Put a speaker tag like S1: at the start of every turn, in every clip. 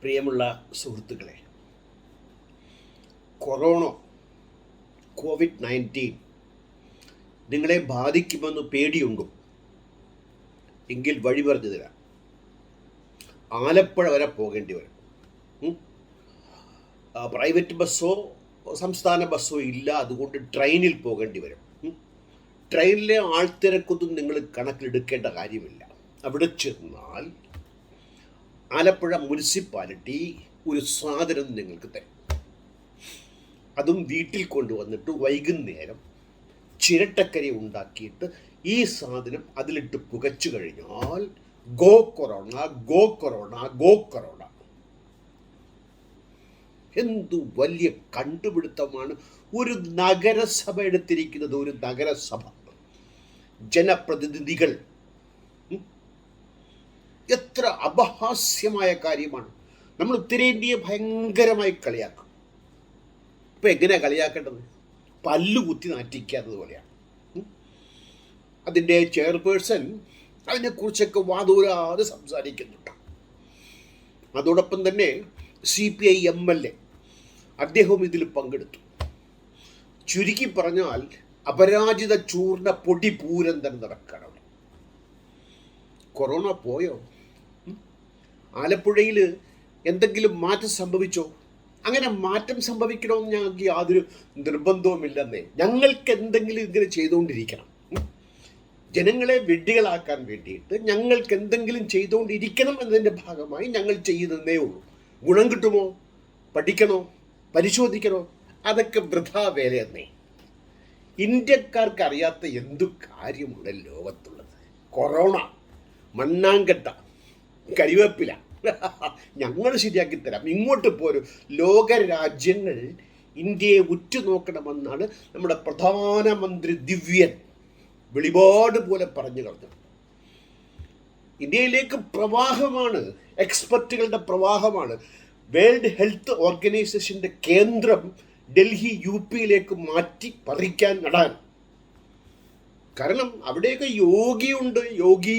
S1: പ്രിയമുള്ള സുഹൃത്തുക്കളെ, കോവിഡ്-19 നിങ്ങളെ ബാധിക്കുമെന്ന് പേടിയുണ്ടോ? എങ്കിൽ വഴി പറഞ്ഞു തരാം. ആലപ്പുഴ വരെ പോകേണ്ടി വരും. പ്രൈവറ്റ് ബസ്സോ സംസ്ഥാന ബസ്സോ ഇല്ല, അതുകൊണ്ട് ട്രെയിനിൽ പോകേണ്ടി വരും. ട്രെയിനിലെ ആൾത്തിരക്കൊന്നും നിങ്ങൾ കണക്കിലെടുക്കേണ്ട കാര്യമില്ല. അവിടെ ചെന്നാൽ ആലപ്പുഴ മുനിസിപ്പാലിറ്റി ഒരു സാധനം നിങ്ങൾക്ക് തരും. അതും വീട്ടിൽ കൊണ്ടുവന്നിട്ട് വൈകുന്നേരം ചിരട്ടക്കരി ഉണ്ടാക്കിയിട്ട് ഈ സാധനം അതിലിട്ട് പുകച്ചു കഴിഞ്ഞാൽ go corona, go corona, go corona. എന്തു വലിയ കണ്ടുപിടുത്തമാണ് ഒരു നഗരസഭ എടുത്തിരിക്കുന്നത്. ഒരു നഗരസഭ, ജനപ്രതിനിധികൾ. എത്ര അപഹാസ്യമായ കാര്യമാണ്. നമ്മൾ ഉത്തരേന്ത്യയെ ഭയങ്കരമായി കളിയാക്കും. ഇപ്പം എങ്ങനെയാണ് കളിയാക്കേണ്ടത്? പല്ലു കുത്തി നാറ്റിക്കാത്തത് പോലെയാണ്. അതിൻ്റെ ചെയർപേഴ്സൺ അതിനെക്കുറിച്ചൊക്കെ വാദൂരാതെ സംസാരിക്കുന്നുണ്ട്. അതോടൊപ്പം തന്നെ CPI MLA അദ്ദേഹവും ഇതിൽ പങ്കെടുത്തു. ചുരുക്കി പറഞ്ഞാൽ അപരാജിത ചൂർണ പൊടി പൂരം തന്നെ നടക്കണം. കൊറോണ പോയോ? ആലപ്പുഴയിൽ എന്തെങ്കിലും മാറ്റം സംഭവിച്ചോ? അങ്ങനെ മാറ്റം സംഭവിക്കണമെന്ന് ഞങ്ങൾക്ക് യാതൊരു നിർബന്ധവുമില്ലെന്നേ. ഞങ്ങൾക്ക് എന്തെങ്കിലും ഇങ്ങനെ ചെയ്തുകൊണ്ടിരിക്കണം. ജനങ്ങളെ വിഡ്ഢികളാക്കാൻ വേണ്ടിയിട്ട് ഞങ്ങൾക്ക് എന്തെങ്കിലും ചെയ്തുകൊണ്ടിരിക്കണം എന്നതിൻ്റെ ഭാഗമായി ഞങ്ങൾ ചെയ്യുന്നതേ ഉള്ളൂ. ഗുണം കിട്ടുമോ? പഠിക്കണോ? പരിശോധിക്കണോ? അതൊക്കെ വൃഥാ വേലയെന്നേ. ഇന്ത്യക്കാർക്ക് അറിയാത്ത എന്തു കാര്യമുണ്ട് ലോകത്തുള്ളത്? കൊറോണ, മണ്ണാങ്കട്ട, കരിവേപ്പില ഞങ്ങൾ ശരിയാക്കി തരാം. ഇങ്ങോട്ട് പോരും. ലോകരാജ്യങ്ങൾ ഇന്ത്യയെ ഉറ്റുനോക്കണമെന്നാണ് നമ്മുടെ പ്രധാനമന്ത്രി ദിവ്യൻ വെളിപാട് പോലെ പറഞ്ഞു കളഞ്ഞു. ഇന്ത്യയിലേക്ക് പ്രവാഹമാണ്, എക്സ്പെർട്ടുകളുടെ പ്രവാഹമാണ്. വേൾഡ് ഹെൽത്ത് ഓർഗനൈസേഷൻ്റെ കേന്ദ്രം ഡൽഹി UPയിലേക്ക് മാറ്റി പറിക്കാൻ നടാൻ. കാരണം അവിടെയൊക്കെ യോഗിയുണ്ട്. യോഗി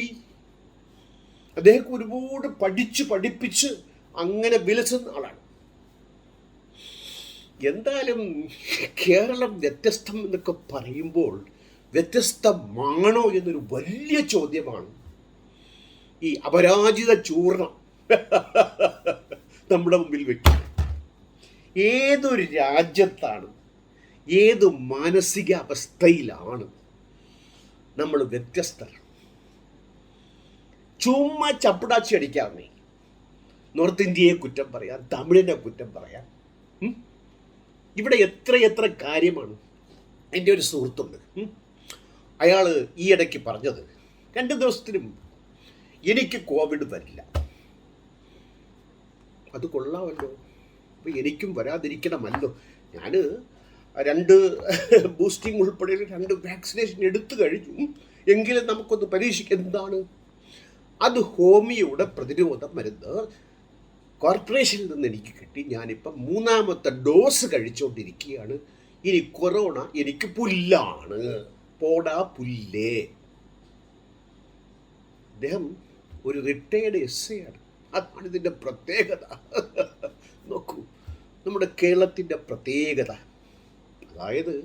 S1: അദ്ദേഹം ഒരുപാട് പഠിപ്പിച്ച് അങ്ങനെ വിലസുന്ന ആളാണ്. എന്തായാലും കേരളം വ്യത്യസ്തം എന്നൊക്കെ പറയുമ്പോൾ വ്യത്യസ്തമാണോ എന്നൊരു വലിയ ചോദ്യമാണ്. ഈ അപരാജിത ചൂർണം നമ്മുടെ മുമ്പിൽ വയ്ക്കും. ഏതൊരു രാജ്യത്താണ്, ഏത് മാനസിക അവസ്ഥയിലാണ് നമ്മൾ വ്യത്യസ്തർ? ചുമ്മാ ചപ്പടാച്ചി അടിക്കാവുന്നേ. നോർത്ത് ഇന്ത്യയെ കുറ്റം പറയാം, തമിഴിനെ കുറ്റം പറയാം. ഇവിടെ എത്ര കാര്യമാണ്. എൻ്റെ ഒരു സുഹൃത്തുണ്ട്. അയാൾ ഈ ഇടയ്ക്ക് പറഞ്ഞത് 2 ദിവസത്തിനും എനിക്ക് കോവിഡ് വരില്ല. അത് കൊള്ളാമല്ലോ. അപ്പോൾ എനിക്കും വരാതിരിക്കണമല്ലോ. ഞാൻ 2 ബൂസ്റ്റിംഗ് ഉൾപ്പെടെ 2 വാക്സിനേഷൻ എടുത്തു കഴിഞ്ഞു. എങ്കിലും നമുക്കൊന്ന് പരീക്ഷിക്കാം. എന്താണ് അത്? ഹോമിയോയുടെ പ്രതിരോധ മരുന്ന് കോർപ്പറേഷനിൽ നിന്ന് എനിക്ക് കിട്ടി. ഞാനിപ്പം 3ാമത്തെ ഡോസ് കഴിച്ചുകൊണ്ടിരിക്കുകയാണ്. ഇനി കൊറോണ എനിക്ക് പുല്ലാണ്. പോടാ പുല്ലേ. അദ്ദേഹം ഒരു റിട്ടയർഡ് SA ആണ്. അതാണ് ഇതിൻ്റെ പ്രത്യേകത. നോക്കൂ, നമ്മുടെ കേരളത്തിൻ്റെ പ്രത്യേകത. അതായത്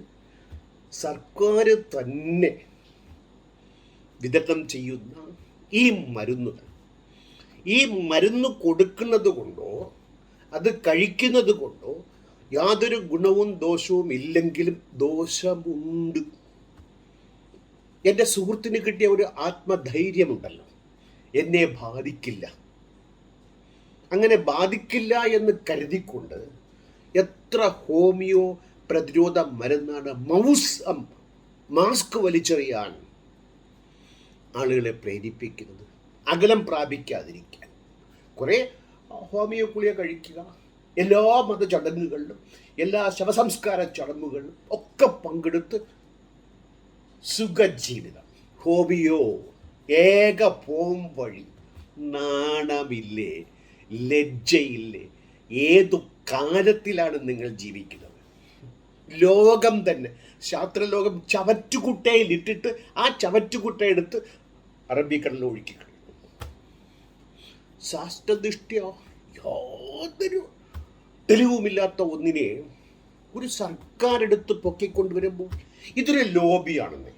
S1: സർക്കാർ തന്നെ വിതരണം ചെയ്യുന്ന ഈ മരുന്നുകൾ, ഈ മരുന്ന് കൊടുക്കുന്നത് കൊണ്ടോ അത് കഴിക്കുന്നത് കൊണ്ടോ യാതൊരു ഗുണവും ദോഷവും ഇല്ലെങ്കിലും ദോഷമുണ്ട്. എൻ്റെ സുഹൃത്തിന് കിട്ടിയ ഒരു ആത്മധൈര്യമുണ്ടല്ലോ, എന്നെ ബാധിക്കില്ല. അങ്ങനെ ബാധിക്കില്ല എന്ന് കരുതിക്കൊണ്ട് എത്ര ഹോമിയോ പ്രതിരോധ മരുന്നാണ് മാസ്ക് വലിച്ചെറിയാൻ ആളുകളെ പ്രേരിപ്പിക്കുന്നത്. അകലം പ്രാപിക്കാതിരിക്കാൻ കുറേ ഹോമിയോ ഗുളിക കഴിക്കുക. എല്ലാ മതചടങ്ങുകളിലും എല്ലാ ശവസംസ്കാര ചടങ്ങുകളിലും ഒക്കെ പങ്കെടുത്ത് സുഖജീവിതം. ഹോമിയോ ഏക പോം വഴി. നാണമില്ലേ? ലജ്ജയില്ലേ? ഏതു കാലത്തിലാണ് നിങ്ങൾ ജീവിക്കുന്നത്? ലോകം തന്നെ, ശാസ്ത്രലോകം ചവറ്റുകുട്ടയിൽ ഇട്ടിട്ട് ആ ചവറ്റുകുട്ട എടുത്ത് അറബിക്കടലിൽ ഒഴുക്കി കഴിയും. ശാസ്ത്രദൃഷ്ട്യ യാതൊരു തെളിവുമില്ലാത്ത ഒന്നിനെ ഒരു സർക്കാർ എടുത്ത് പൊക്കിക്കൊണ്ടുവരുമ്പോൾ ഇതൊരു ലോബിയാണെന്ന്,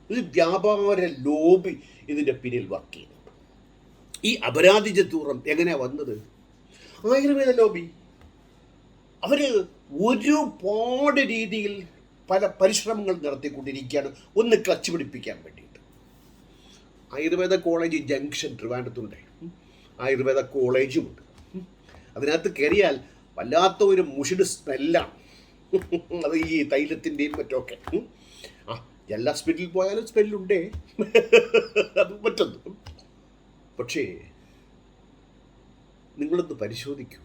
S1: ഇത് വ്യാപാര ലോബി ഇതിൻ്റെ പിന്നിൽ വർക്ക് ചെയ്യുന്നുണ്ട്. ഈ അപരാധിജത്തൂറം എങ്ങനെയാണ് വന്നത്? ആയുർവേദ ലോബി. അവർ ഒരുപാട് രീതിയിൽ പല പരിശ്രമങ്ങൾ നടത്തിക്കൊണ്ടിരിക്കുകയാണ് ഒന്ന് ക്ലച്ച് പിടിപ്പിക്കാൻ വേണ്ടിയിട്ട്. ആയുർവേദ കോളേജ് ജംഗ്ഷൻ ട്രിവാൻഡ്രത്തുണ്ട്, ആയുർവേദ കോളേജുമുണ്ട്. അതിനകത്ത് കയറിയാൽ വല്ലാത്ത ഒരു മുഷിഡ് സ്മെല്ലാണ്. അത് ഈ തൈലത്തിൻ്റെയും മറ്റൊക്കെ. എല്ലാ ഹോസ്പിറ്റലിൽ പോയാലും സ്മെല്ലുണ്ടേ, അത് മറ്റൊന്നും. പക്ഷേ നിങ്ങളൊന്ന് പരിശോധിക്കൂ,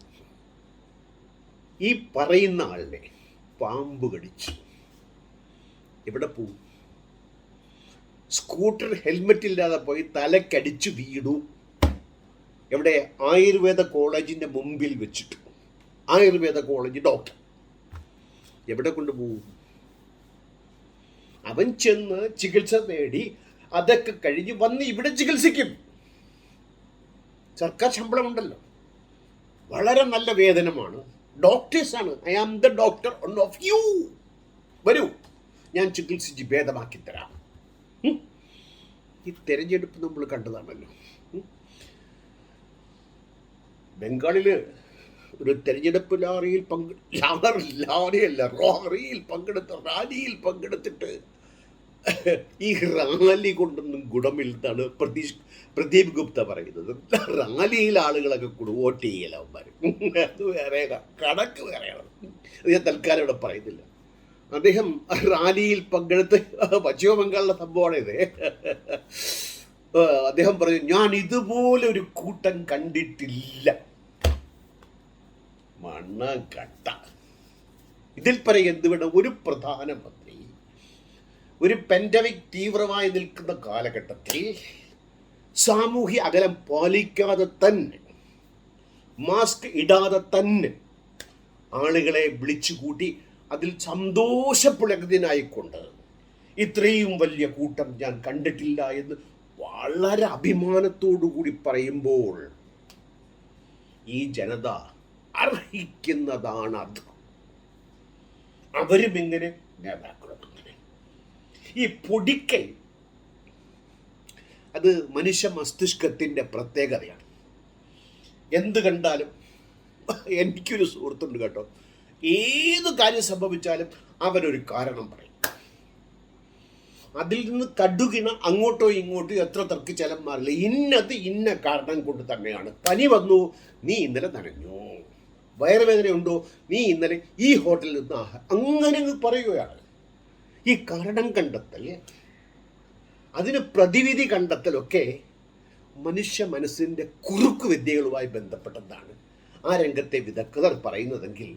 S1: ഈ പറയുന്ന ആളിനെ പാമ്പ് കടിച്ചു, എവിടെ പോവും? സ്കൂട്ടർ ഹെൽമെറ്റ് ഇല്ലാതെ പോയി തലക്കടിച്ചു വീണു. എവിടെ? ആയുർവേദ കോളേജിൻ്റെ മുമ്പിൽ വെച്ചിട്ട്. ആയുർവേദ കോളേജ് ഡോക്ടർ എവിടെ കൊണ്ടുപോകും? അവൻ ചെന്ന് ചികിത്സ നേടി അതൊക്കെ കഴിഞ്ഞ് വന്ന് ഇവിടെ ചികിത്സിക്കും. സർക്കാർ ശമ്പളമുണ്ടല്ലോ, വളരെ നല്ല വേതനമാണ്, ഡോക്ടേഴ്സാണ്. I am the doctor of you. വരൂ, ഞാൻ ചികിത്സിച്ച് ഭേദമാക്കി തരാം. ഈ തെരഞ്ഞെടുപ്പ് നമ്മൾ കണ്ടതാണല്ലോ. ബംഗാളില് ഒരു തെരഞ്ഞെടുപ്പ് റാലിയിൽ പങ്കെടുത്തിട്ട് ഈ റാലി കൊണ്ടൊന്നും ഗുണമില്ലെന്നാണ് പ്രദീപ് ഗുപ്ത പറയുന്നത്. റാലിയിൽ ആളുകളൊക്കെ കൂടെ വോട്ട് ചെയ്യല അവന്മാർ, അത് വേറെ കണക്ക് വേറെയാണ്. അത് ഞാൻ തൽക്കാലം ഇവിടെ പറയുന്നില്ല. അദ്ദേഹം റാലിയിൽ പങ്കെടുത്ത് പശ്ചിമ ബംഗാളിലെ സംഭവമാണ് ഇത്. അദ്ദേഹം പറഞ്ഞു, ഞാൻ ഇതുപോലെ ഒരു കൂട്ടം കണ്ടിട്ടില്ല. മണ്ണക്കട്ട. ഇതിൽ പറയും എന്ത് വേണം? ഒരു പ്രധാനമന്ത്രി ഒരു പാൻഡമിക് തീവ്രമായി നിൽക്കുന്ന കാലഘട്ടത്തിൽ സാമൂഹ്യ അകലം പാലിക്കാതെ തന്നെ, മാസ്ക് ഇടാതെ തന്നെ ആളുകളെ വിളിച്ചുകൂട്ടി അതിൽ സന്തോഷപ്പുളകനായിക്കൊണ്ട് ഇത്രയും വലിയ കൂട്ടം ഞാൻ കണ്ടിട്ടില്ല എന്ന് വളരെ അഭിമാനത്തോടു കൂടി പറയുമ്പോൾ ഈ ജനത അർഹിക്കുന്നതാണ് അത്. അവരും ഇങ്ങനെ, നേതാക്കളും ഇങ്ങനെ. ഈ പൊടിക്കൈ അത് മനുഷ്യ മസ്തിഷ്കത്തിൻ്റെ പ്രത്യേകതയാണ്. എന്ത് കണ്ടാലും, എനിക്കൊരു സുഹൃത്തുണ്ട് കേട്ടോ, ഏത് കാര്യം സംഭവിച്ചാലും അവരൊരു കാരണം പറയും. അതിൽ നിന്ന് കടുകിണ അങ്ങോട്ടോ ഇങ്ങോട്ടോ എത്ര തർക്കിച്ചാലും മാറില്ല. ഇന്നത് ഇന്ന കാരണം കൊണ്ട് തന്നെയാണ്. പനി വന്നു, നീ ഇന്നലെ നനഞ്ഞു. വയറുവേദനയുണ്ടോ, നീ ഇന്നലെ ഈ ഹോട്ടലിൽ നിന്ന് അങ്ങനെ പറയുകയാണ്. ഈ കാരണം കണ്ടെത്തൽ, അതിന് പ്രതിവിധി കണ്ടെത്തലൊക്കെ മനുഷ്യ മനസ്സിൻ്റെ കുറുക്കു വിദ്യകളുമായി ബന്ധപ്പെട്ടതാണ് ആ രംഗത്തെ വിദഗ്ധർ പറയുന്നതെങ്കിൽ,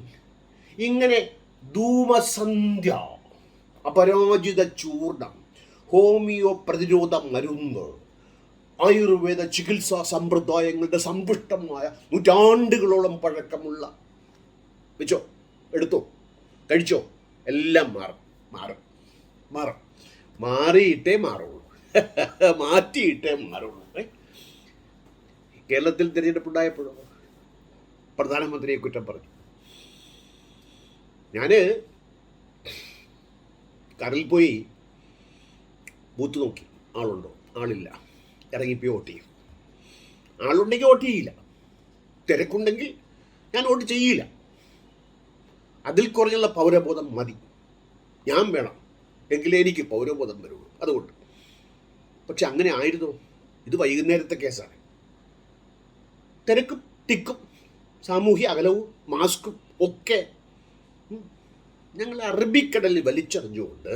S1: ഇങ്ങനെ ധൂമസന്ധ്യ, അപരാജിത ചൂർണം, ഹോമിയോ പ്രതിരോധ മരുന്ന്, ആയുർവേദ ചികിത്സാ സമ്പ്രദായങ്ങളുടെ സമ്പുഷ്ടമായ നൂറ്റാണ്ടുകളോളം പഴക്കമുള്ള, വെച്ചോ, എടുത്തോ, കഴിച്ചോ, എല്ലാം മാറിയിട്ടേ മാറുള്ളൂ, മാറ്റിയിട്ടേ മാറുള്ളൂ. കേരളത്തിൽ തിരഞ്ഞെടുപ്പുണ്ടായപ്പോഴോ പ്രധാനമന്ത്രിയെ കുറ്റം പറഞ്ഞു. ഞാൻ കാറിൽ പോയി ബൂത്ത് നോക്കി, ആളുണ്ടോ, ആളില്ല, ഇറങ്ങിപ്പോയി വോട്ട് ചെയ്യും. ആളുണ്ടെങ്കിൽ വോട്ട് ചെയ്യില്ല, തിരക്കുണ്ടെങ്കിൽ ഞാൻ വോട്ട് ചെയ്യില്ല. അതിൽ കുറഞ്ഞുള്ള പൗരബോധം മതി, ഞാൻ വേണം, എങ്കിലേ എനിക്ക് പൗരബോധം വരുള്ളൂ. അതുകൊണ്ട്. പക്ഷെ അങ്ങനെ ആയിരുന്നു. ഇത് വൈകുന്നേരത്തെ കേസാണ്. തിരക്കും തിക്കും സാമൂഹ്യ അകലവും മാസ്കും ഒക്കെ ഞങ്ങൾ അറബിക്കടലിൽ വലിച്ചെറിഞ്ഞുകൊണ്ട്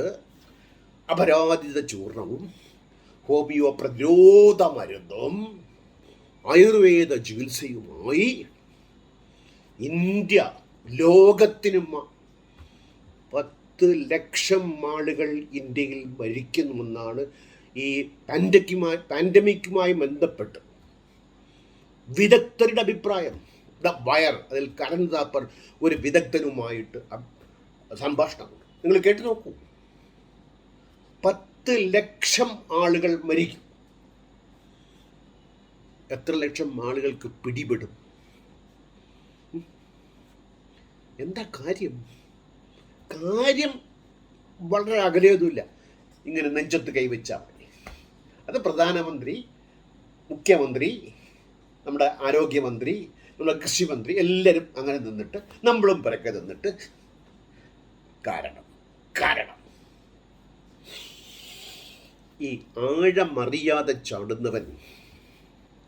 S1: അപരാധിത ചൂർണവും ഹോമിയോ പ്രതിരോധ മരുന്നും ആയുർവേദ ചികിത്സയുമായി ഇന്ത്യ ലോകത്തിനും 10 ലക്ഷം ആളുകൾ ഇന്ത്യയിൽ മരിക്കുന്നുവെന്നാണ് ഈ പാൻഡമിക്കുമായി ബന്ധപ്പെട്ട് വിദഗ്ധരുടെ അഭിപ്രായം. വയർ, അതിൽ കരൺ താപ്പർ ഒരു വിദഗ്ധനുമായിട്ട് സംഭാഷണമുണ്ട്, നിങ്ങൾ കേട്ടു നോക്കൂ. 10 ലക്ഷം ആളുകൾ മരിക്കും. എത്ര ലക്ഷം ആളുകൾക്ക് പിടിപെടും? എന്താ കാര്യം? കാര്യം വളരെ അകലെയൊന്നുമില്ല. ഇങ്ങനെ നെഞ്ചത്ത് കൈവച്ചാൽ മതി. അത് പ്രധാനമന്ത്രി, മുഖ്യമന്ത്രി, നമ്മുടെ ആരോഗ്യമന്ത്രി, നമ്മുടെ കൃഷിമന്ത്രി എല്ലാവരും അങ്ങനെ നിന്നിട്ട് നമ്മളും പിറക്കെ നിന്നിട്ട് കാരണം ഈ ആഴമറിയാതെ ചാടുന്നവൻ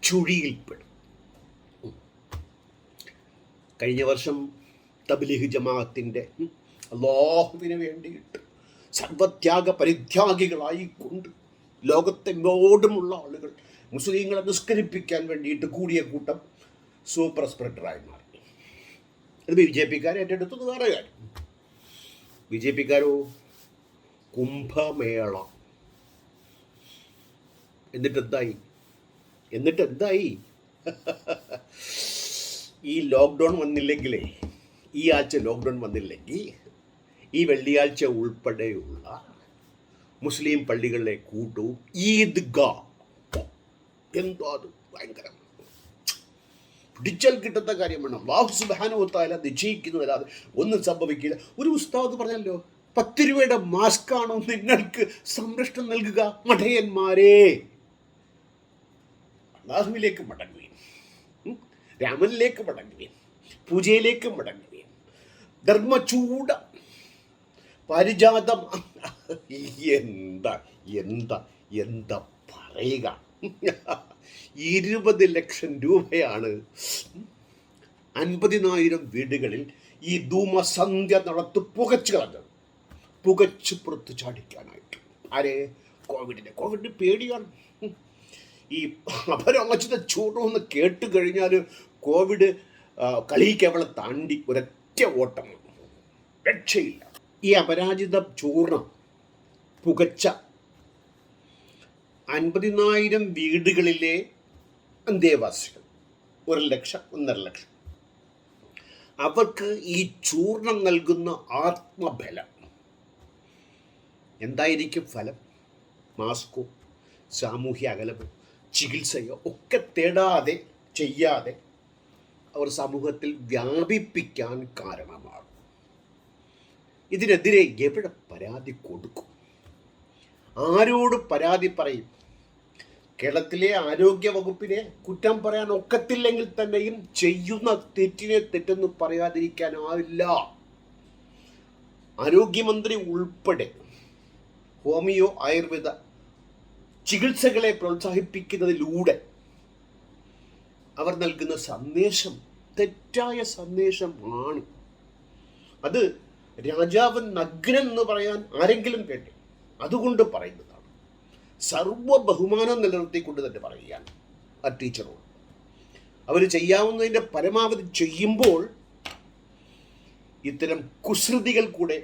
S1: ചുഴിയിൽപ്പെടും. കഴിഞ്ഞ വർഷം തബ്ലീഗ് ജമാഅത്തിൻ്റെ അല്ലാഹുവിന് വേണ്ടിയിട്ട് സർവത്യാഗ പരിത്യാഗികളായിക്കൊണ്ട് ലോകത്തെങ്ങോട്ടുമുള്ള ആളുകൾ മുസ്ലിങ്ങളെ നിസ്കരിപ്പിക്കാൻ വേണ്ടിയിട്ട് കൂടിയ കൂട്ടം സൂപ്പർ സ്പ്രെഡറായി മാറി. അത് ബി ജെ പിക്കാർ ഏറ്റെടുത്തത് വേറെ കാര്യം. ബി ജെ പിക്കാരോ കുംഭമേള. എന്നിട്ടെന്തായി? ഈ ലോക്ക്ഡൗൺ വന്നില്ലെങ്കിലേ, ഈ ആഴ്ച ലോക്ക്ഡൗൺ വന്നില്ലെങ്കിൽ ഈ വെള്ളിയാഴ്ച ഉൾപ്പെടെയുള്ള മുസ്ലിം പള്ളികളിലെ കൂട്ടവും ഈദ്ഗാ. എന്തോ അത് ഭയങ്കരം പിടിച്ചാൽ കിട്ടുന്ന കാര്യമാണ്. അല്ലാഹു സുബ്ഹാനഹു വ തആല നിശ്ചയിക്കുന്നതല്ലാതെ ഒന്നും സംഭവിക്കില്ല. ഒരു ഉസ്താദ് പറഞ്ഞല്ലോ, 10 രൂപയുടെ മാസ്കാണോ നിങ്ങൾക്ക് സംരക്ഷണം നൽകുക മഠയന്മാരെ? അല്ലാഹുവിലേക്ക് മടങ്ങുകയും രാമനിലേക്ക് മടങ്ങുകയും പൂജയിലേക്ക് മടങ്ങുകയും ധർമ്മചൂട പാരിജാതം എന്താ എന്താ എന്താ പറയുക. 20 ലക്ഷം രൂപയാണ് 50,000 വീടുകളിൽ ഈ ധൂമസന്ധ്യ നടത്ത് പുകച്ചു കളഞ്ഞത്. പുകച്ച് പുറത്ത് ചാടിക്കാനായിട്ട്. ആരെ? കോവിഡിന് പേടിയാണ്. ഈ അപരാജിത ചൂടൊന്ന് കേട്ട് കഴിഞ്ഞാൽ കോവിഡ് കളിക്ക് അവളെ താണ്ടി ഒരൊറ്റ ഓട്ടം, രക്ഷയില്ല. ഈ അപരാജിത ചൂർണം പുകച്ച 50,000 വീടുകളിലെ അന്തേവാസികൾ, 1 ലക്ഷം 1.5 ലക്ഷം, അവർക്ക് ഈ ചൂർണം നൽകുന്ന ആത്മബലം എന്തായിരിക്കും ഫലം? മാസ്കോ സാമൂഹ്യ അകലമോ ചികിത്സയോ ഒക്കെ തേടാതെ ചെയ്യാതെ അവർ സമൂഹത്തിൽ വ്യാപിപ്പിക്കാൻ കാരണമാകും. ഇതിനെതിരെ എവിടെ പരാതി കൊടുക്കും? ആരോട് പരാതി പറയും? കേരളത്തിലെ ആരോഗ്യ വകുപ്പിനെ കുറ്റം പറയാൻ ഒക്കത്തില്ലെങ്കിൽ തന്നെയും ചെയ്യുന്ന തെറ്റിനെ തെറ്റെന്ന് പറയാതിരിക്കാനാവില്ല. ആരോഗ്യമന്ത്രി ഉൾപ്പെടെ ഹോമിയോ ആയുർവേദ ചികിത്സകളെ പ്രോത്സാഹിപ്പിക്കുന്നതിലൂടെ അവർ നൽകുന്ന സന്ദേശം തെറ്റായ സന്ദേശമാണ്. അത് രാജാവ് നഗ്നൻ എന്ന് പറയാൻ ആരെങ്കിലും കേട്ടെ? അതുകൊണ്ട് പറയുന്നതാണ്. സർവ ബഹുമാനം നിലനിർത്തിക്കൊണ്ട് തന്നെ പറയുകയാണ് ആ ടീച്ചറോട്. അവർ ചെയ്യാവുന്നതിൻ്റെ പരമാവധി ചെയ്യുമ്പോൾ ഇത്തരം കുസൃതികൾ കൂടെ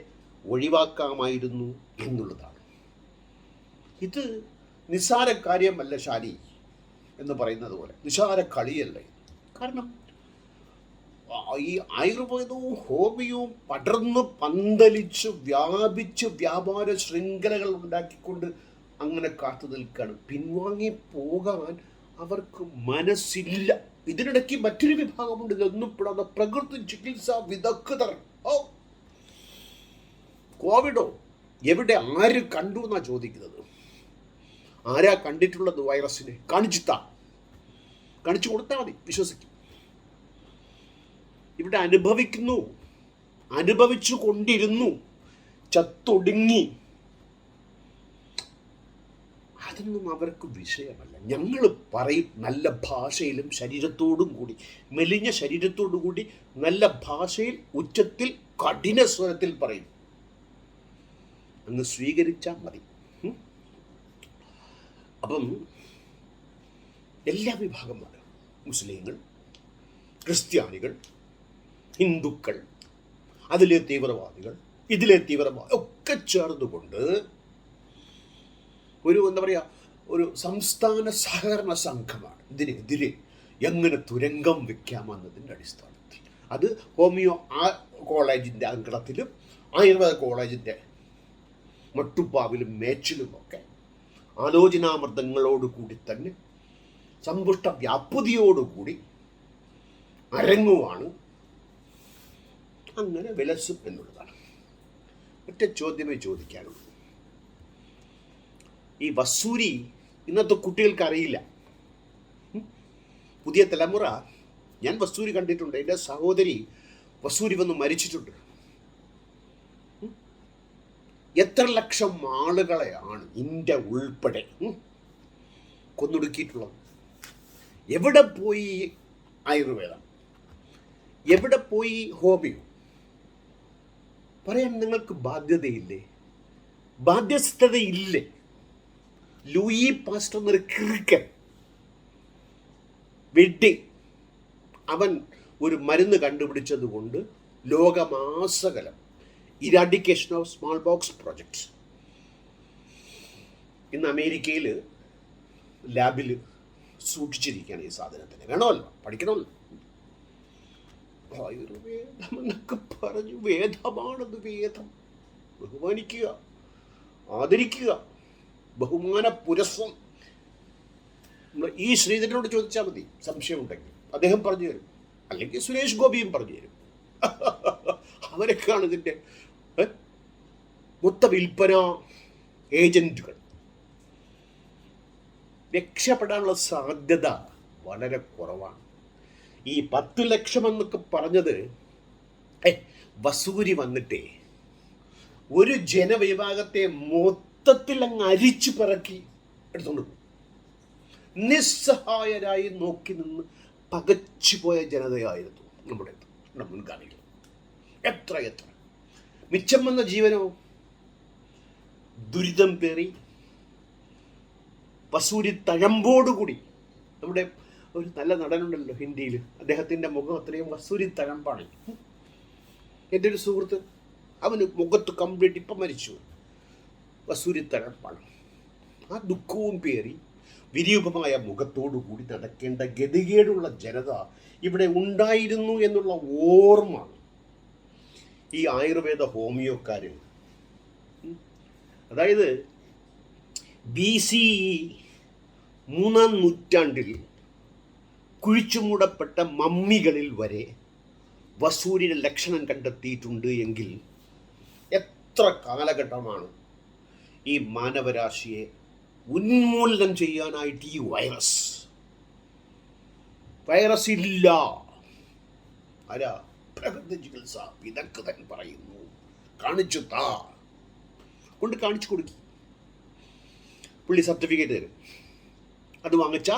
S1: ഒഴിവാക്കാമായിരുന്നു എന്നുള്ളതാണ്. ഇത് നിസ്സാര കാര്യമല്ല ഷാരി എന്ന് പറയുന്നത് പോലെ, നിസ്സാര കളിയല്ല. കാരണം ഈ ആയുർവേദവും ഹോമിയവും പടർന്ന് പന്തലിച്ച് വ്യാപിച്ച് വ്യാപാര ശൃംഖലകൾ ഉണ്ടാക്കിക്കൊണ്ട് അങ്ങനെ കാത്തു നിൽക്കുകയാണ്. പിൻവാങ്ങി പോകാൻ അവർക്ക് മനസ്സില്ല. ഇതിനിടയ്ക്ക് മറ്റൊരു വിഭാഗമുണ്ട്, ഇതൊന്നും പെടാതെ പ്രകൃതി ചികിത്സാ വിദഗ്ധർ. കോവിഡോ എവിടെ, ആര് കണ്ടു എന്നാ ചോദിക്കുന്നത്. ആരാ കണ്ടിട്ടുള്ളത് വൈറസിനെ? കാണിച്ചു കൊടുത്താൽ മതി, വിശ്വസിക്കും. ഇവിടെ അനുഭവിച്ചു കൊണ്ടിരുന്നു, ചത്തൊടുങ്ങി. അതൊന്നും അവർക്ക് വിഷയമല്ല. ഞങ്ങൾ പറയും നല്ല ഭാഷയിലും ശരീരത്തോടും കൂടി, മെലിഞ്ഞ ശരീരത്തോടു കൂടി നല്ല ഭാഷയിൽ ഉച്ചത്തിൽ കഠിന സ്വരത്തിൽ പറയും. അങ്ങ് സ്വീകരിച്ചാൽ മതി. അപ്പം എല്ലാ വിഭാഗന്മാരും, മുസ്ലിങ്ങൾ, ക്രിസ്ത്യാനികൾ, ഹിന്ദുക്കൾ, അതിലെ തീവ്രവാദികൾ, ഇതിലെ തീവ്രവാദി ഒക്കെ ചേർന്നുകൊണ്ട് ഒരു സംസ്ഥാന സഹകരണ സംഘമാണ് ഇതിനെതിരെ എങ്ങനെ തുരങ്കം വെക്കാമെന്നതിൻ്റെ അടിസ്ഥാനത്തിൽ. അത് ഹോമിയോ കോളേജിൻ്റെ അങ്കണത്തിലും ആയുർവേദ കോളേജിൻ്റെ മട്ടുപ്പാവിലും മേച്ചിലുമൊക്കെ ആലോചനാമൃതങ്ങളോടുകൂടി തന്നെ സമ്പുഷ്ട വ്യാപൃതിയോടുകൂടി അരങ്ങുവാണ്. അങ്ങനെ വിലസും എന്നുള്ളതാണ്. ഒറ്റ ചോദ്യമേ ചോദിക്കാനുള്ളൂ. ഈ വസൂരി ഇന്നത്തെ കുട്ടികൾക്ക് അറിയില്ല. പുതിയ തലമുറ, ഞാൻ വസൂരി കണ്ടിട്ടുണ്ട്, എൻ്റെ സഹോദരി വസൂരി വന്ന് മരിച്ചിട്ടുണ്ട്. എത്ര ലക്ഷം ആളുകളെയാണ് ഇന്ത്യ ഉൾപ്പെടെ കൊന്നൊടുക്കിയിട്ടുള്ളത്. എവിടെ പോയി ആയുർവേദം? എവിടെ പോയി ഹോമിയോ? പറയാൻ നിങ്ങൾക്ക് ബാധ്യതയില്ലേ? ബാധ്യസ്ഥതയില്ലേ? ലൂയി പാസ്റ്റർ എന്നൊരു കിറുക്കൻ വെഡ്ഡി, അവൻ ഒരു മരുന്ന് കണ്ടുപിടിച്ചത് കൊണ്ട് ലോകമാസകലം eradication of smallpox project ഇന്ന് അമേരിക്കയിൽ ലാബിൽ സൂക്ഷിച്ചിരിക്കുകയാണ്. ഈ സാധനത്തിന് വേണമല്ലോ, പഠിക്കണമല്ലോ. ആയുർവേദം എന്നൊക്കെ പറഞ്ഞു, വേദമാണത്, വേദം. ബഹുമാനിക്കുക, ആദരിക്കുക, ബഹുമാന പുരസ്സം. ഈ ശ്രീധരനോട് ചോദിച്ചാൽ മതി, സംശയമുണ്ടെങ്കിൽ അദ്ദേഹം പറഞ്ഞു തരും, അല്ലെങ്കിൽ സുരേഷ് ഗോപിയും പറഞ്ഞു തരും. അവരൊക്കെയാണ് ഇതിൻ്റെ മൊത്ത വിൽപ്പന ഏജന്റുകൾ. രക്ഷപ്പെടാനുള്ള സാധ്യത വളരെ കുറവാണ്. ഈ 10 ലക്ഷം എന്നൊക്കെ പറഞ്ഞത് വസൂരി വന്നിട്ടേ ഒരു ജനവിഭാഗത്തെ മൊത്തത്തിൽ അങ്ങ് അരിച്ചു പിറക്കി എടുത്തോണ്ട് പോകും. നിസ്സഹായരായി നോക്കി നിന്ന് പകച്ചുപോയ ജനതയായിരുന്നു നമ്മുടെ മുൻഗാമികൾ. എത്ര മിച്ചം വന്ന ജീവനോ ദുരിതം പേറി വസൂരി തഴമ്പോടുകൂടി. നമ്മുടെ ഒരു നല്ല നടനുണ്ടല്ലോ ഹിന്ദിയിൽ, അദ്ദേഹത്തിൻ്റെ മുഖം അത്രയും വസൂരി തഴമ്പാണ്. എൻ്റെ ഒരു സുഹൃത്ത്, അവന് മുഖത്ത് കംപ്ലീറ്റ് ഇപ്പം മരിച്ചു, വസൂരി തഴമ്പാണ്. ആ ദുഃഖവും പേറി വിരൂപമായ മുഖത്തോടു കൂടി നടക്കേണ്ട ഗതികേടുള്ള ജനത ഇവിടെ ഉണ്ടായിരുന്നു എന്നുള്ള ഓർമ്മ ഈ ആയുർവേദ ഹോമിയോക്കാർ, അതായത് BC 3-ാം നൂറ്റാണ്ടിൽ കുഴിച്ചുമൂടപ്പെട്ട മമ്മികളിൽ വരെ വസൂരിയുടെ ലക്ഷണം കണ്ടെത്തിയിട്ടുണ്ട് എങ്കിൽ എത്ര കാലഘട്ടമാണ് ഈ മാനവരാശിയെ ഉന്മൂലനം ചെയ്യാനായിട്ട് ഈ വൈറസ് ഇല്ല. ആരാ? പ്രകൃതി ചികിത്സ വിദഗ്ധൻ പറയുന്നു, കാണിച്ചു താ, കൊണ്ട് കാണിച്ചു കൊടുക്കി. പുള്ളി സർട്ടിഫിക്കറ്റ് തരും, അത് വാങ്ങിച്ച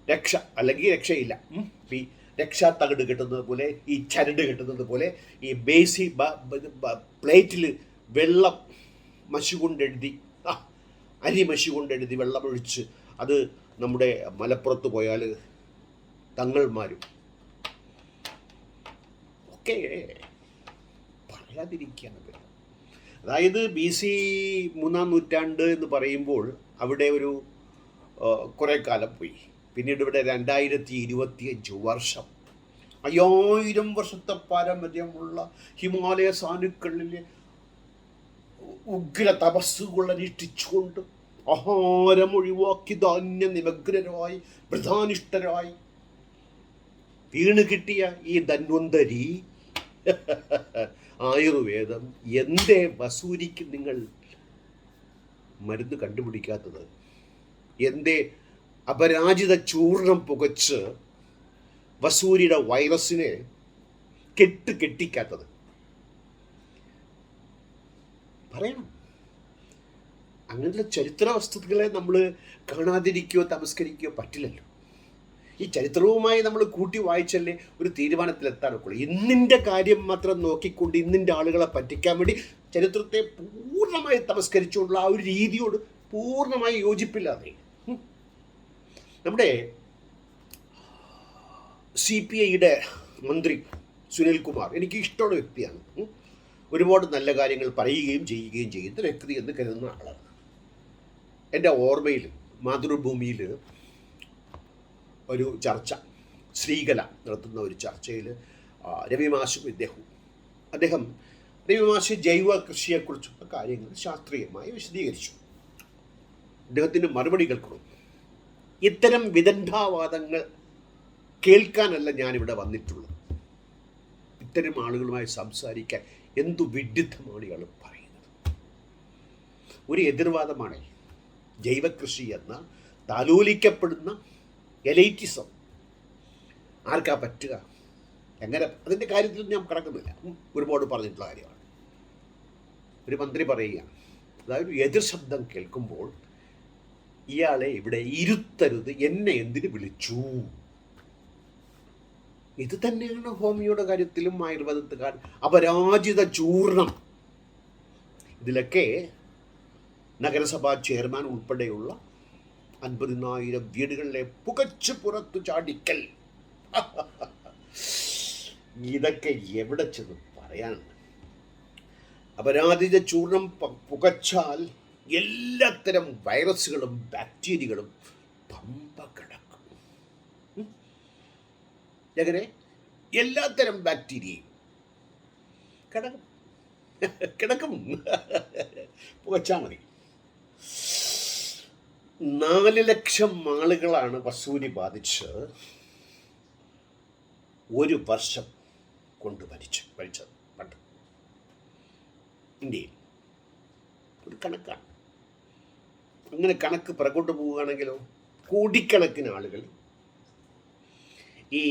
S1: രക്ഷ, അല്ലെങ്കിൽ രക്ഷയില്ല. ഈ രക്ഷാ തകിട് കിട്ടുന്നത് പോലെ, ഈ ചരട് കിട്ടുന്നത് പോലെ, ഈ പ്ലേറ്റിൽ വെള്ളം മഷി കൊണ്ടെഴുതി, അരി മഷി കൊണ്ടെഴുതി വെള്ളമൊഴിച്ച് അത് നമ്മുടെ മലപ്പുറത്ത് പോയാൽ തങ്ങൾമാരും ഒക്കെ പറയാതിരിക്കുകയാണ്. അതായത് BC 3-ാം നൂറ്റാണ്ട് എന്ന് പറയുമ്പോൾ അവിടെ ഒരു കുറേ കാലം പോയി. പിന്നീട് ഇവിടെ 2025 വർഷം, 5000 വർഷത്തെ പാരമ്പര്യമുള്ള ഹിമാലയ സാനുക്കളിലെ ഉഗ്ര തപസ്സുകൾ അനുഷ്ഠിച്ചുകൊണ്ട് ആഹാരം ഒഴിവാക്കി ധാന്യ നിമഗ്നരായി വൃഥാനിഷ്ഠരായി വീണ് കിട്ടിയ ഈ ധന്വന്തരി ആയുർവേദം എന്തേ വസൂരിക്ക് നിങ്ങൾ മരുന്ന് കണ്ടുപിടിക്കാത്തത്? എന്തേ അപരാജിത ചൂർണം പുകച്ച് വസൂരിയുടെ വൈറസിനെ കെട്ടിക്കാത്തത്? പറയണം. അങ്ങനെയുള്ള ചരിത്ര വസ്തുക്കളെ നമ്മൾ കാണാതിരിക്കുകയോ തമസ്കരിക്കുകയോ പറ്റില്ലല്ലോ. ഈ ചരിത്രവുമായി നമ്മൾ കൂട്ടി വായിച്ചല്ലേ ഒരു തീരുമാനത്തിലെത്താനൊക്കുള്ളൂ. ഇന്നിൻ്റെ കാര്യം മാത്രം നോക്കിക്കൊണ്ട് ഇന്നിൻ്റെ ആളുകളെ പറ്റിക്കാൻ വേണ്ടി ചരിത്രത്തെ പൂർണ്ണമായി തമസ്കരിച്ചുകൊണ്ടുള്ള ആ ഒരു രീതിയോട് പൂർണ്ണമായി യോജിപ്പില്ലാതെ നമ്മുടെ CPIയുടെ മന്ത്രി സുനിൽകുമാർ എനിക്ക് ഇഷ്ടമുള്ള വ്യക്തിയാണ്. ഒരുപാട് നല്ല കാര്യങ്ങൾ പറയുകയും ചെയ്യുന്ന വ്യക്തി എന്ന് കരുതുന്ന ആളാണ്. എൻ്റെ ഓർമ്മയിൽ മാതൃഭൂമിയിൽ ഒരു ചർച്ച, ശ്രീകല നടത്തുന്ന ഒരു ചർച്ചയിൽ രവിമാഷും അദ്ദേഹം രവിമാഷ് ജൈവ കൃഷിയെക്കുറിച്ചുള്ള കാര്യങ്ങൾ ശാസ്ത്രീയമായി വിശദീകരിച്ചു. അദ്ദേഹത്തിൻ്റെ മറുപടി കേൾക്കണം. ഇത്തരം വിദണ്ഡാവാദങ്ങൾ കേൾക്കാനല്ല ഞാനിവിടെ വന്നിട്ടുള്ളത്. ഇത്തരം ആളുകളുമായി സംസാരിക്കാൻ എന്തു വിഡിത്തമാണ് ഇയാൾ പറയുന്നത്. ഒരു എതിർവാദമാണ് ജൈവകൃഷി എന്ന താലോലിക്കപ്പെടുന്ന എലൈറ്റിസം. ആർക്കാ പറ്റുക? എങ്ങനെ? അതിൻ്റെ കാര്യത്തിൽ ഞാൻ കടക്കുന്നില്ല, ഒരുപാട് പറഞ്ഞിട്ടുള്ള കാര്യമാണ്. ഒരു മന്ത്രി പറയുകയാണ്, അതായത് എതിർ ശബ്ദം കേൾക്കുമ്പോൾ ഇയാളെ ഇവിടെ ഇരുത്തരുത്, എന്നെ എന്തിന് വിളിച്ചു? ഇത് തന്നെയാണ് ഹോമിയോയുടെ കാര്യത്തിലും ആയുർവേദത്തിൽ അപരാജിത ചൂർണം. ഇതിലൊക്കെ നഗരസഭാ ചെയർമാൻ ഉൾപ്പെടെയുള്ള 50,000 വീടുകളിലെ പുകച്ചു പുറത്തു ചാടിക്കൽ. ഇതൊക്കെ എവിടെ ചെന്ന് പറയാനുണ്ട്? അപരാജിത ചൂർണം പുകച്ചാൽ എല്ലാത്തരം വൈറസുകളും ബാക്ടീരിയകളും പമ്പ കിടക്കും. എങ്ങനെ? എല്ലാത്തരം ബാക്ടീരിയയും കിടക്കും. പുകച്ചാൽ മതി. 4 ലക്ഷം ആളുകളാണ് വസൂരി ബാധിച്ച് 1 വർഷം കൊണ്ട് മരിച്ചത് പണ്ട് ഇന്ത്യയിൽ. ഒരു കണക്കാണ്. അങ്ങനെ കണക്ക് പുറകോട്ട് പോവുകയാണെങ്കിലോ കോടിക്കണക്കിന് ആളുകൾ. ഈ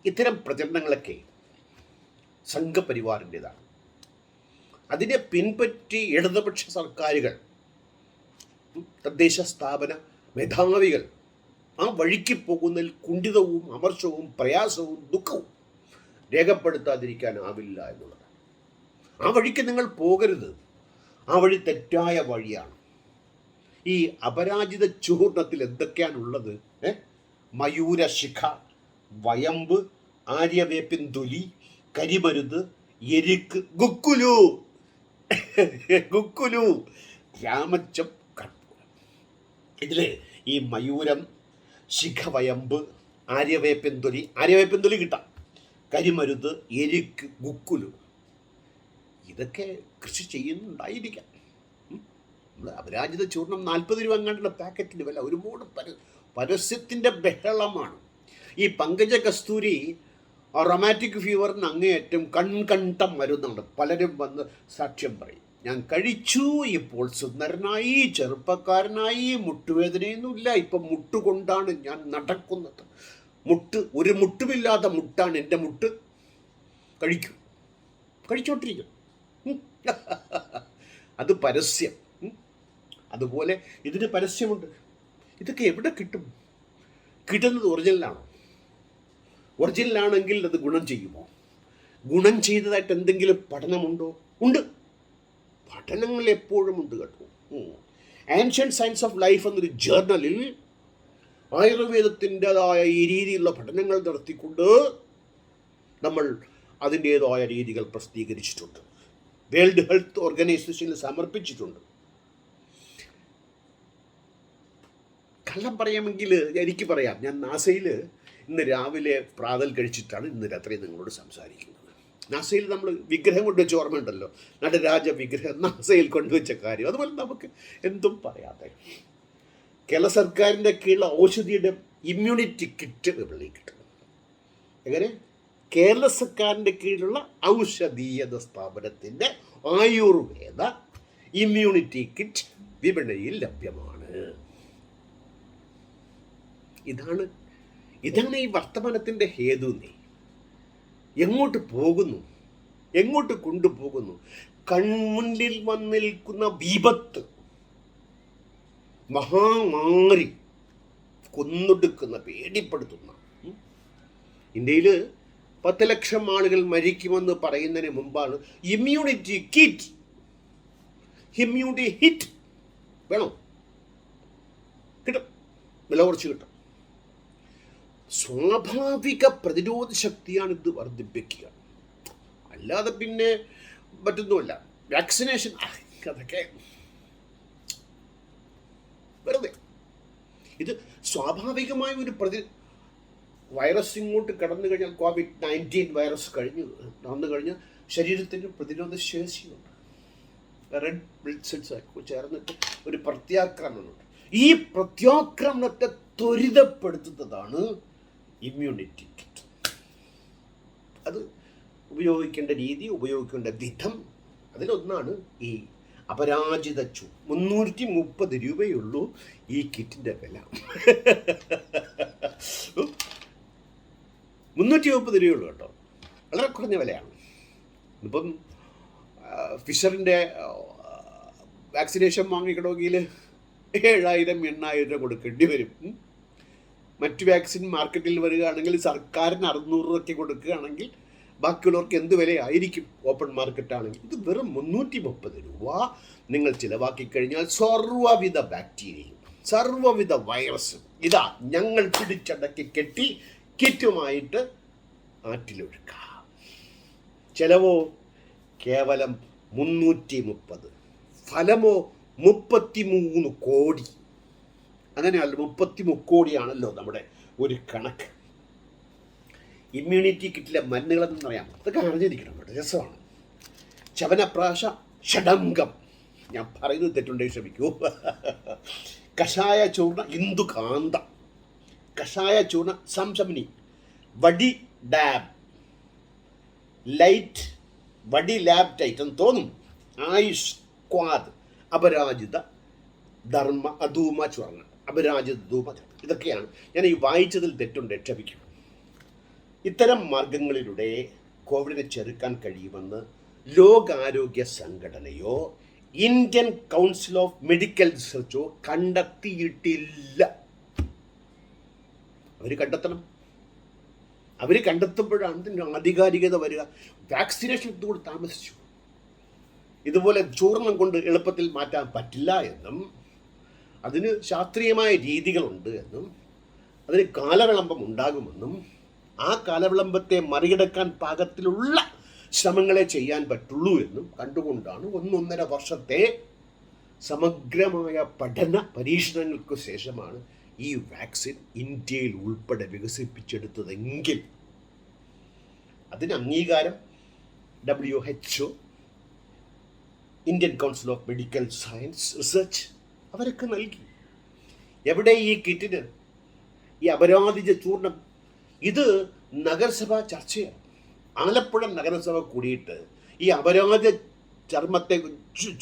S1: ഇത്തരം പ്രചരണങ്ങളൊക്കെ സംഘപരിവാറിൻ്റെതാണ്. അതിനെ പിൻപറ്റി ഇടതുപക്ഷ സർക്കാരുകൾ, തദ്ദേശ സ്ഥാപന മേധാവികൾ ആ വഴിക്ക് പോകുന്നതിൽ കുണ്ഠിതവും അമർഷവും പ്രയാസവും ദുഃഖവും രേഖപ്പെടുത്താതിരിക്കാനാവില്ല എന്നുള്ളതാണ്. ആ വഴിക്ക് നിങ്ങൾ പോകരുത്. ആ വഴി തെറ്റായ വഴിയാണ്. ഈ അപരാജിത ചൂർണത്തിൽ എന്തൊക്കെയാണുള്ളത്? മയൂരശിഖ, വയമ്പ്, ആര്യവേപ്പിൻ തൊലി, കരിമരുന്ന്, എരുക്ക്, ഗുക്കുലു, രാമച്ചം, കർപ്പൂരം. ഇതില് ഈ മയൂരം, ശിഖവയമ്പ്, ആര്യവേപ്പിൻ തൊലി കിട്ടാം, കരിമരുന്ന്, എരുക്ക്, ഗുക്കുലു, ഇതൊക്കെ കൃഷി ചെയ്യുന്നുണ്ടായിരിക്കാം. നമ്മൾ അപരാജിത ചൂർണം 40 രൂപ അങ്ങാണ്ടുള്ള പാക്കറ്റിന് വില. ഒരുപാട് പരസ്യത്തിൻ്റെ ബഹളമാണ്. ഈ പങ്കജ കസ്തൂരി റൊമാറ്റിക് ഫീവറിന് അങ്ങേയറ്റം കൺകണ്ടം മരുന്നാണ്. പലരും വന്ന് സാക്ഷ്യം പറയും, ഞാൻ കഴിച്ചു, ഇപ്പോൾ സുന്ദരനായി, ചെറുപ്പക്കാരനായി, മുട്ടുവേദനയൊന്നുമില്ല, ഇപ്പം മുട്ടുകൊണ്ടാണ് ഞാൻ നടക്കുന്നത്. ഒരു മുട്ടുമില്ലാത്ത മുട്ടാണ് എൻ്റെ മുട്ട്. കഴിച്ചോണ്ടിരിക്കും. അത് പരസ്യം. അതുപോലെ ഇതിന് പരസ്യമുണ്ട്. ഇതൊക്കെ എവിടെ കിട്ടും? കിട്ടുന്നത് ഒറിജിനലാണോ? ഒറിജിനലാണെങ്കിൽ അത് ഗുണം ചെയ്യുമോ? ഗുണം ചെയ്തതായിട്ട് എന്തെങ്കിലും പഠനമുണ്ടോ? ഉണ്ട്. പഠനങ്ങൾ എപ്പോഴും ഉണ്ട് കേട്ടോ. ആൻഷ്യന്റ് സയൻസ് ഓഫ് ലൈഫ് എന്നൊരു ജേർണലിൽ ആയുർവേദത്തിൻ്റെതായ ഈ രീതിയിലുള്ള പഠനങ്ങൾ നടത്തിക്കൊണ്ട് നമ്മൾ അതിൻ്റേതായ രീതികൾ പ്രസിദ്ധീകരിച്ചിട്ടുണ്ട്. വേൾഡ് ഹെൽത്ത് ഓർഗനൈസേഷനിൽ സമർപ്പിച്ചിട്ടുണ്ട്. കള്ളം പറയാമെങ്കിൽ എനിക്ക് പറയാം, ഞാൻ നാസയിൽ ഇന്ന് രാവിലെ പ്രാതൽ കഴിച്ചിട്ടാണ് ഇന്ന് രാത്രി നിങ്ങളോട് സംസാരിക്കുന്നത്. നാസയിൽ നമ്മൾ വിഗ്രഹം കൊണ്ടുവച്ച ഓർമ്മയുണ്ടല്ലോ, നടരാജ വിഗ്രഹം നാസയിൽ കൊണ്ടുവച്ച കാര്യം. അതുപോലെ നമുക്ക് എന്തും പറയാതെ കേരള സർക്കാരിൻ്റെ കീഴിലുള്ള ഔഷധിയുടെ ഇമ്മ്യൂണിറ്റി കിറ്റ് വിപണി കിട്ടും. എങ്ങനെ? കേരള സർക്കാരിൻ്റെ കീഴിലുള്ള ഔഷധീയത സ്ഥാപനത്തിൻ്റെ ആയുർവേദ ഇമ്മ്യൂണിറ്റി കിറ്റ് വിപണിയിൽ ലഭ്യമാണ്. ഇതാണ് ഈ വർത്തമാനത്തിൻ്റെ ഹേതു. എങ്ങോട്ട് പോകുന്നു? എങ്ങോട്ട് കൊണ്ടുപോകുന്നു? കൺമുന്നിൽ വന്നിരിക്കുന്ന വിപത്ത്, മഹാമാരി, കൊന്നൊടുക്കുന്ന, പേടിപ്പെടുത്തുന്ന. ഇന്ത്യയിൽ 10 ലക്ഷം ആളുകൾ മരിക്കുമെന്ന് പറയുന്നതിന് മുമ്പാണ് ഇമ്മ്യൂണിറ്റി കിറ്റ്, ഇമ്മ്യൂണിറ്റി ഹിറ്റ് വേണം. കിട്ടും, വില കുറച്ച് കിട്ടും. സ്വാഭാവിക പ്രതിരോധ ശക്തിയാണ് ഇത് വർദ്ധിപ്പിക്കുക. അല്ലാതെ പിന്നെ പറ്റുന്നുമില്ല. വാക്സിനേഷൻ അതൊക്കെ വെറുതെ. ഇത് സ്വാഭാവികമായ ഒരു വൈറസ് ഇങ്ങോട്ട് കടന്നു കഴിഞ്ഞാൽ, COVID-19 വൈറസ് വന്നു കഴിഞ്ഞാൽ ശരീരത്തിന് പ്രതിരോധ ശേഷിയുണ്ട്. റെഡ് ബ്ലഡ് സെൽസ് ചേർന്നിട്ട് ഒരു പ്രത്യാക്രമണമുണ്ട്. ഈ പ്രത്യാക്രമണത്തെ ത്വരിതപ്പെടുത്തുന്നതാണ് ഇമ്മ്യൂണിറ്റി കിറ്റ്. അത് ഉപയോഗിക്കേണ്ട രീതി, ഉപയോഗിക്കേണ്ട വിധം, അതിലൊന്നാണ് ഈ അപരാജിത 330 രൂപയുള്ളൂ ഈ കിറ്റിൻ്റെ വില. 330 രൂപയുള്ളൂ കേട്ടോ, വളരെ കുറഞ്ഞ വിലയാണ്. ഇപ്പം ഫിഷറിൻ്റെ വാക്സിനേഷൻ വാങ്ങിക്കണമെങ്കിൽ 7,000-8,000 കൊടുക്കേണ്ടി വരും. മറ്റ് വാക്സിൻ മാർക്കറ്റിൽ വരികയാണെങ്കിൽ സർക്കാരിന് 600 രൂപയ്ക്ക് കൊടുക്കുകയാണെങ്കിൽ ബാക്കിയുള്ളവർക്ക് എന്ത് വിലയായിരിക്കും ഓപ്പൺ മാർക്കറ്റാണെങ്കിൽ? ഇത് വെറും 330 രൂപ നിങ്ങൾ ചിലവാക്കി കഴിഞ്ഞാൽ സർവ്വവിധ ബാക്ടീരിയയും സർവ്വവിധ വൈറസും ഇതാ ഞങ്ങൾ പിടിച്ചടക്കി കെട്ടി കിറ്റുമായിട്ട് ആറ്റിലൊഴുക്കാം. ചിലവോ കേവലം 330, ഫലമോ 33 കോടി. അങ്ങനെയല്ല, 33 കോടിയാണല്ലോ നമ്മുടെ ഒരു കണക്ക്. ഇമ്മ്യൂണിറ്റി കിറ്റിലെ മരുന്നുകളെന്ന് പറയാം, അതൊക്കെ അറിഞ്ഞിരിക്കണം കേട്ടോ, രസമാണ്. ചവനപ്രാശ, ഷഡംഗം, ഞാൻ പറയുന്നത് തെറ്റുണ്ടെങ്കിൽ ക്ഷമിക്കൂ. കഷായ ചൂർണ ഇന്ദുകാന്ത, കഷായ ചൂർണ സംശമിനി, വടി ഡാബ് ലൈറ്റ്, വടി ലാബ് ടൈറ്റ് എന്ന് തോന്നും, ആയുഷ് ക്വാദ്, അപരാജിത ധർമ്മ അധൂമ ചൂർണ, അപരാജിത ധൂമ. ഇതൊക്കെയാണ് ഞാൻ ഈ വായിച്ചതിൽ തെറ്റുണ്ട്, ക്ഷമിക്കും. ഇത്തരം മാർഗങ്ങളിലൂടെ കോവിഡിനെ ചെറുക്കാൻ കഴിയുമെന്ന് ലോകാരോഗ്യ സംഘടനയോ ഇന്ത്യൻ കൗൺസിൽ ഓഫ് മെഡിക്കൽ റിസർച്ചോ കണ്ടെത്തിയിട്ടില്ല. അവർ കണ്ടെത്തണം. അവർ കണ്ടെത്തുമ്പോഴാണ് ഇതിൻ്റെ ആധികാരികത വരിക. വാക്സിനേഷൻ ഇതുകൂടി താമസിച്ചു. ഇതുപോലെ ചൂർണം കൊണ്ട് എളുപ്പത്തിൽ മാറ്റാൻ പറ്റില്ല എന്നും അതിന് ശാസ്ത്രീയമായ രീതികളുണ്ട് എന്നും അതിന് കാലവിളംബം ഉണ്ടാകുമെന്നും ആ കാലവിളംബത്തെ മറികടക്കാൻ പാകത്തിലുള്ള ശ്രമങ്ങളെ ചെയ്യാൻ പറ്റുള്ളൂ എന്നും കണ്ടുകൊണ്ടാണ് 1.5 വർഷത്തെ സമഗ്രമായ പഠന പരീക്ഷണങ്ങൾക്ക് ശേഷമാണ് ഈ വാക്സിൻ ഇന്ത്യയിൽ ഉൾപ്പെടെ വികസിപ്പിച്ചെടുത്തതെങ്കിൽ അതിന് അംഗീകാരം WHO, Indian council of medical science research അവരൊക്കെ നൽകി. എവിടെ ഈ കിറ്റിന് ഈ അപരാധിച്ച ചൂർണം? ഇത് നഗരസഭ ചർച്ചയാണ്. ആലപ്പുഴ നഗരസഭ കൂടിയിട്ട് ഈ അപരാധ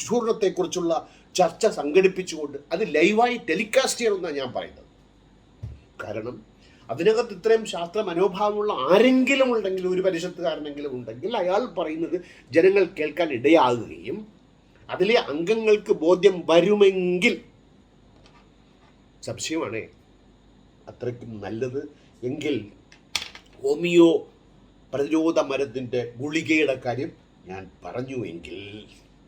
S1: ചൂർണത്തെക്കുറിച്ചുള്ള ചർച്ച സംഘടിപ്പിച്ചുകൊണ്ട് അത് ലൈവായി ടെലികാസ്റ്റ് ചെയ്യണമെന്നാണ് ഞാൻ പറയുന്നത്. കാരണം അതിനകത്ത് ഇത്രയും ശാസ്ത്ര മനോഭാവമുള്ള ആരെങ്കിലും ഉണ്ടെങ്കിൽ, ഒരു പരിഷത്തുകാരനെങ്കിലും ഉണ്ടെങ്കിൽ അയാൾ പറയുന്നത് ജനങ്ങൾ കേൾക്കാൻ ഇടയാകുകയും അതിലെ അംഗങ്ങൾക്ക് ബോധ്യം വരുമെങ്കിൽ, സംശയമാണേ അത്രയ്ക്കും നല്ലത് എങ്കിൽ ഹോമിയോ പ്രതിരോധ മരുന്നിൻ്റെ ഗുളികയുടെ കാര്യം ഞാൻ പറഞ്ഞു എങ്കിൽ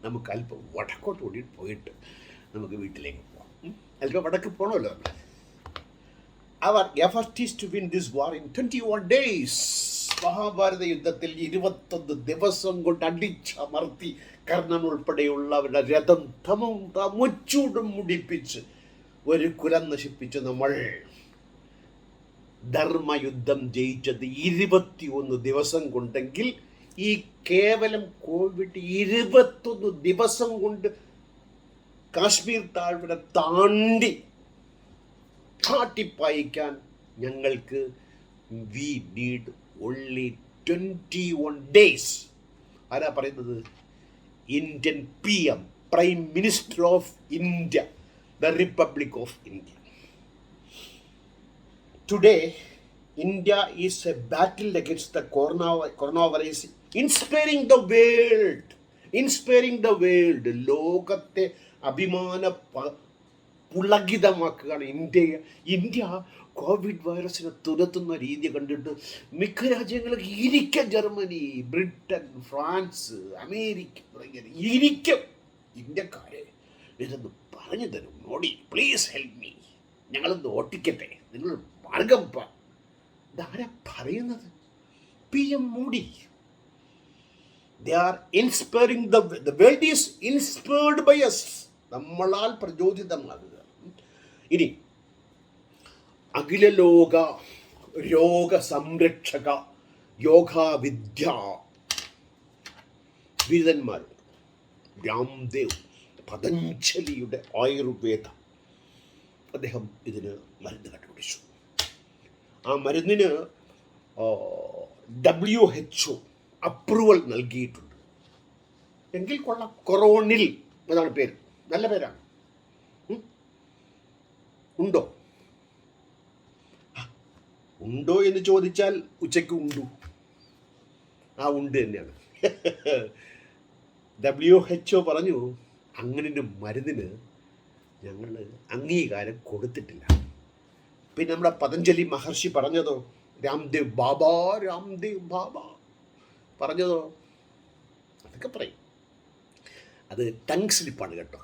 S1: നമുക്ക് അല്പം വടക്കോട്ട് കൂടി പോയിട്ട് നമുക്ക് വീട്ടിലേക്ക് പോകാം. അല്പം വടക്ക് പോകണമല്ലോ നമ്മൾ. അവർ effort is to win this war in 21 days. Mahabharata യുദ്ധത്തിൽ 21 ദിവസം കൊണ്ട് അടിച്ചമർത്തി കർണൻ ഉൾപ്പെടെയുള്ളവരുടെ രഥം മുച്ചൂടും മുടിപ്പിച്ച് ഒരു കുലം നശിപ്പിച്ച് നമ്മൾ ധർമ്മയുദ്ധം ജയിച്ചത് 21 ദിവസം കൊണ്ടെങ്കിൽ ഈ കേവലം കോവിഡ് 21 ദിവസം കൊണ്ട് കാശ്മീർ താഴ്വര താണ്ടി കാട്ടിപ്പായിക്കാൻ ഞങ്ങൾക്ക് വി നീഡ് ഓൺലി 21 days. ആരാ പറയുന്നത്? Indian PM, prime minister of India, the republic of India. Today, India is a battle against the coronavirus, inspiring the world. ലോകത്തെ അഭിമാന പുളകിതമാക്കുകയാണ് ഇന്ത്യ. കോവിഡ് വൈറസിനെ തുരത്തുന്ന രീതി കണ്ടിട്ട് മിക്ക രാജ്യങ്ങളും ഇരിക്കും. ജർമ്മനി, ബ്രിട്ടൻ, ഫ്രാൻസ്, അമേരിക്ക ഇരിക്കും. ഇന്ത്യക്കാരെ ഇതൊന്ന് പറഞ്ഞു തരും മോഡി, പ്ലീസ് ഹെൽപ്പ് മീ, ഞങ്ങളൊന്ന് ഓട്ടിക്കട്ടെ, നിങ്ങൾ മാർഗം ഇതാരാ പറയുന്നത്? PM Modi. They are inspiring the world is inspired by us. നമ്മളാൽ പ്രചോദിതമാകുക. ഇനി അഖില ലോക രോഗ സംരക്ഷക യോഗാവിദ്യ വിദഗ്ധന്മാരുണ്ട്. രാംദേവ്, പതഞ്ജലിയുടെ ആയുർവേദ, അദ്ദേഹം ഇതിന് മരുന്ന് കണ്ടുപിടിച്ചു. ആ മരുന്നിന് WHO അപ്രൂവൽ നൽകിയിട്ടുണ്ട്. എങ്കിൽ കൊള്ളാം. കൊറോണിൽ അതാണ് പേര്, നല്ല പേരാണ്. ഉണ്ടോ ഉണ്ടോ എന്ന് ചോദിച്ചാൽ ഉച്ചയ്ക്ക് ഉണ്ടു. ഉണ്ട് തന്നെയാണ്. WHO പറഞ്ഞു അങ്ങനെ മരുന്നിന് ഞങ്ങൾ അംഗീകാരം കൊടുത്തിട്ടില്ല. പിന്നെ നമ്മുടെ പതഞ്ജലി മഹർഷി പറഞ്ഞതോ, രാംദേവ് ബാബ പറഞ്ഞതോ, അതൊക്കെ പറയും. അത് ടങ് സ്ലിപ്പാണ് കേട്ടോ.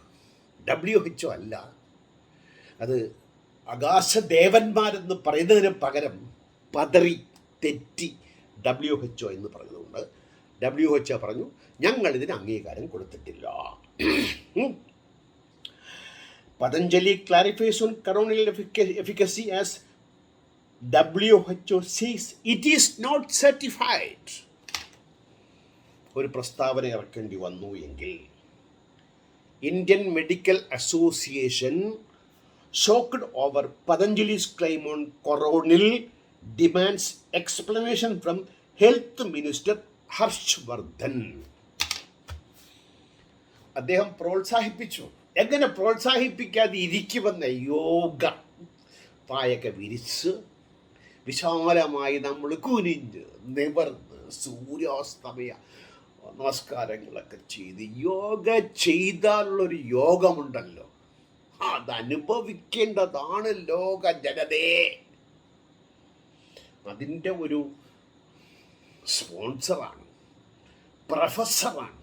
S1: WHO അല്ല, അത് ആകാശദേവന്മാരെന്ന് പറയുന്നതിന് പകരം പതറി തെറ്റി WHO എന്ന് പറഞ്ഞതുകൊണ്ട് WHO പറഞ്ഞു ഞങ്ങളിതിന് അംഗീകാരം കൊടുത്തിട്ടില്ല. Patanjali clarifies on coronal efficacy as WHO says it is not certified. ഒരു പ്രസ്താവന ഇറക്കേണ്ടി വന്നു എങ്കിൽ Indian medical association shocked over Patanjali's claim on coronal demands explanation from Health Minister Harshvardhan. അദ്ദേഹം പ്രോത്സാഹിപ്പിച്ചു. എങ്ങനെ പ്രോത്സാഹിപ്പിക്കാതെ ഇരിക്കുമെന്ന യോഗ പായൊക്കെ വിരിച്ച് വിശാലമായി നമ്മൾ കുനിഞ്ഞ് നിവർന്ന് സൂര്യാസ്തമയ നമസ്കാരങ്ങളൊക്കെ ചെയ്ത് യോഗ ചെയ്താലുള്ളൊരു യോഗമുണ്ടല്ലോ, അതനുഭവിക്കേണ്ടതാണ് ലോക ജനതയെ. അതിൻ്റെ ഒരു സ്പോൺസറാണ്, പ്രൊഫസറാണ്.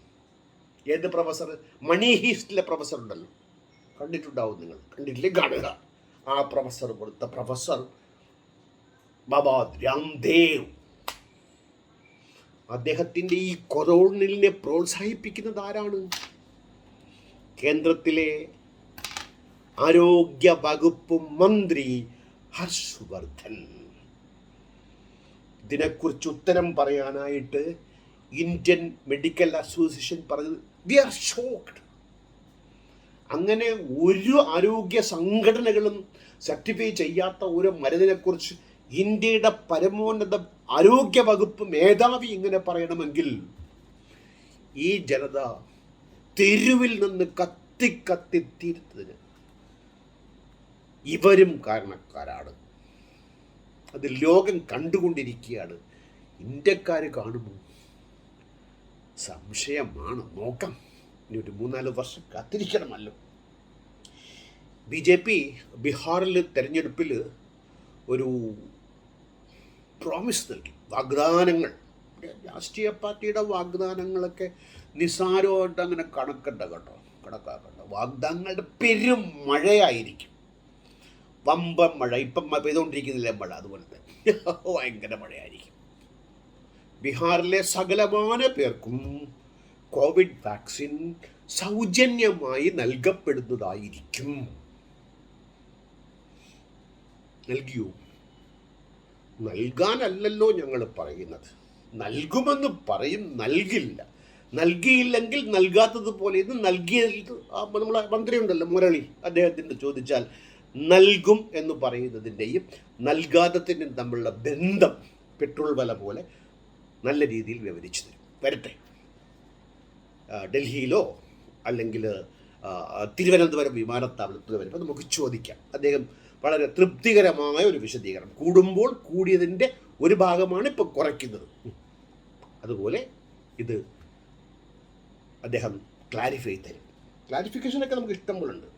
S1: ഏത് പ്രൊഫസർ? മണി ഹീസ്റ്റിലെ പ്രൊഫസർ ഉണ്ടല്ലോ, കണ്ടിട്ടുണ്ടാവും നിങ്ങൾ. കണ്ടിട്ടില്ലേ? കാണുക. ആ പ്രൊഫസർ കൊടുത്ത പ്രൊഫസർ ബാബാ രാംദേവ്. അദ്ദേഹത്തിൻ്റെ ഈ കൊറോണലിനെ പ്രോത്സാഹിപ്പിക്കുന്നത് ആരാണ്? കേന്ദ്രത്തിലെ ആരോഗ്യ വകുപ്പ് മന്ത്രി ഹർഷവർദ്ധൻ. ഇതിനെക്കുറിച്ച് ഉത്തരം പറയാനായിട്ട് ഇന്ത്യൻ മെഡിക്കൽ അസോസിയേഷൻ പറഞ്ഞത് വി ആർ ഷോക്ക്ഡ്. അങ്ങനെ ഒരു ആരോഗ്യ സംഘടനകളും സർട്ടിഫൈ ചെയ്യാത്ത ഒരു മരുന്നിനെക്കുറിച്ച് ഇന്ത്യയുടെ പരമോന്നത ആരോഗ്യ വകുപ്പ് മേധാവി ഇങ്ങനെ പറയണമെങ്കിൽ ഈ ജനത തെരുവിൽ നിന്ന് കത്തിത്തീരുന്നതിന് ഇവരും കാരണക്കാരാണ്. അത് ലോകം കണ്ടുകൊണ്ടിരിക്കുകയാണ്. ഇന്ത്യക്കാർ കാണുമോ? സംശയമാണ്. നോക്കാം. ഇനി ഒരു 3-4 വർഷം കാത്തിരിക്കണമല്ലോ. BJP ബീഹാറിൽ തെരഞ്ഞെടുപ്പിൽ ഒരു പ്രോമിസ് നൽകി, വാഗ്ദാനങ്ങൾ. രാഷ്ട്രീയ പാർട്ടിയുടെ വാഗ്ദാനങ്ങളൊക്കെ നിസ്സാരമായിട്ട് അങ്ങനെ കണക്കാക്കണ്ട. വാഗ്ദാനങ്ങളുടെ പെരും മഴയായിരിക്കും, വമ്പൻ മഴ. ഇപ്പം പെയ്തുകൊണ്ടിരിക്കുന്നില്ലേ മഴ, അതുപോലത്തെ ഭയങ്കര മഴയായിരിക്കും. ബീഹാറിലെ സകലമാന പേർക്കും കോവിഡ് വാക്സിൻ സൗജന്യമായി നൽകപ്പെടുന്നതായിരിക്കും. നൽകിയോ? നൽകാനല്ലല്ലോ ഞങ്ങൾ പറയുന്നത്. നൽകുമെന്ന് പറയും, നൽകില്ല. നൽകിയില്ലെങ്കിൽ നൽകാത്തതുപോലെ ഇത് നൽകിയത് നമ്മളെ മന്ത്രിയുണ്ടല്ലോ മുരളി, അദ്ദേഹത്തിൻ്റെ ചോദിച്ചാൽ നൽകും എന്ന് പറയുന്നതിൻ്റെയും നൽകാത്തതിൻ്റെയും തമ്മിലുള്ള ബന്ധം പെട്രോൾ വില പോലെ നല്ല രീതിയിൽ വിവരിച്ചു തരും. വരട്ടെ. ഡൽഹിയിലോ അല്ലെങ്കിൽ തിരുവനന്തപുരം വിമാനത്താവളത്തിൽ വരുമ്പോൾ നമുക്ക് ചോദിക്കാം. അദ്ദേഹം വളരെ തൃപ്തികരമായ ഒരു വിശദീകരണം. കൂടുമ്പോൾ കൂടിയതിൻ്റെ ഒരു ഭാഗമാണ് ഇപ്പോൾ കുറയ്ക്കുന്നത്. അതുപോലെ ഇത് അദ്ദേഹം ക്ലാരിഫൈ തരും. ക്ലാരിഫിക്കേഷനൊക്കെ നമുക്ക് ഇഷ്ടംപോലുണ്ട്.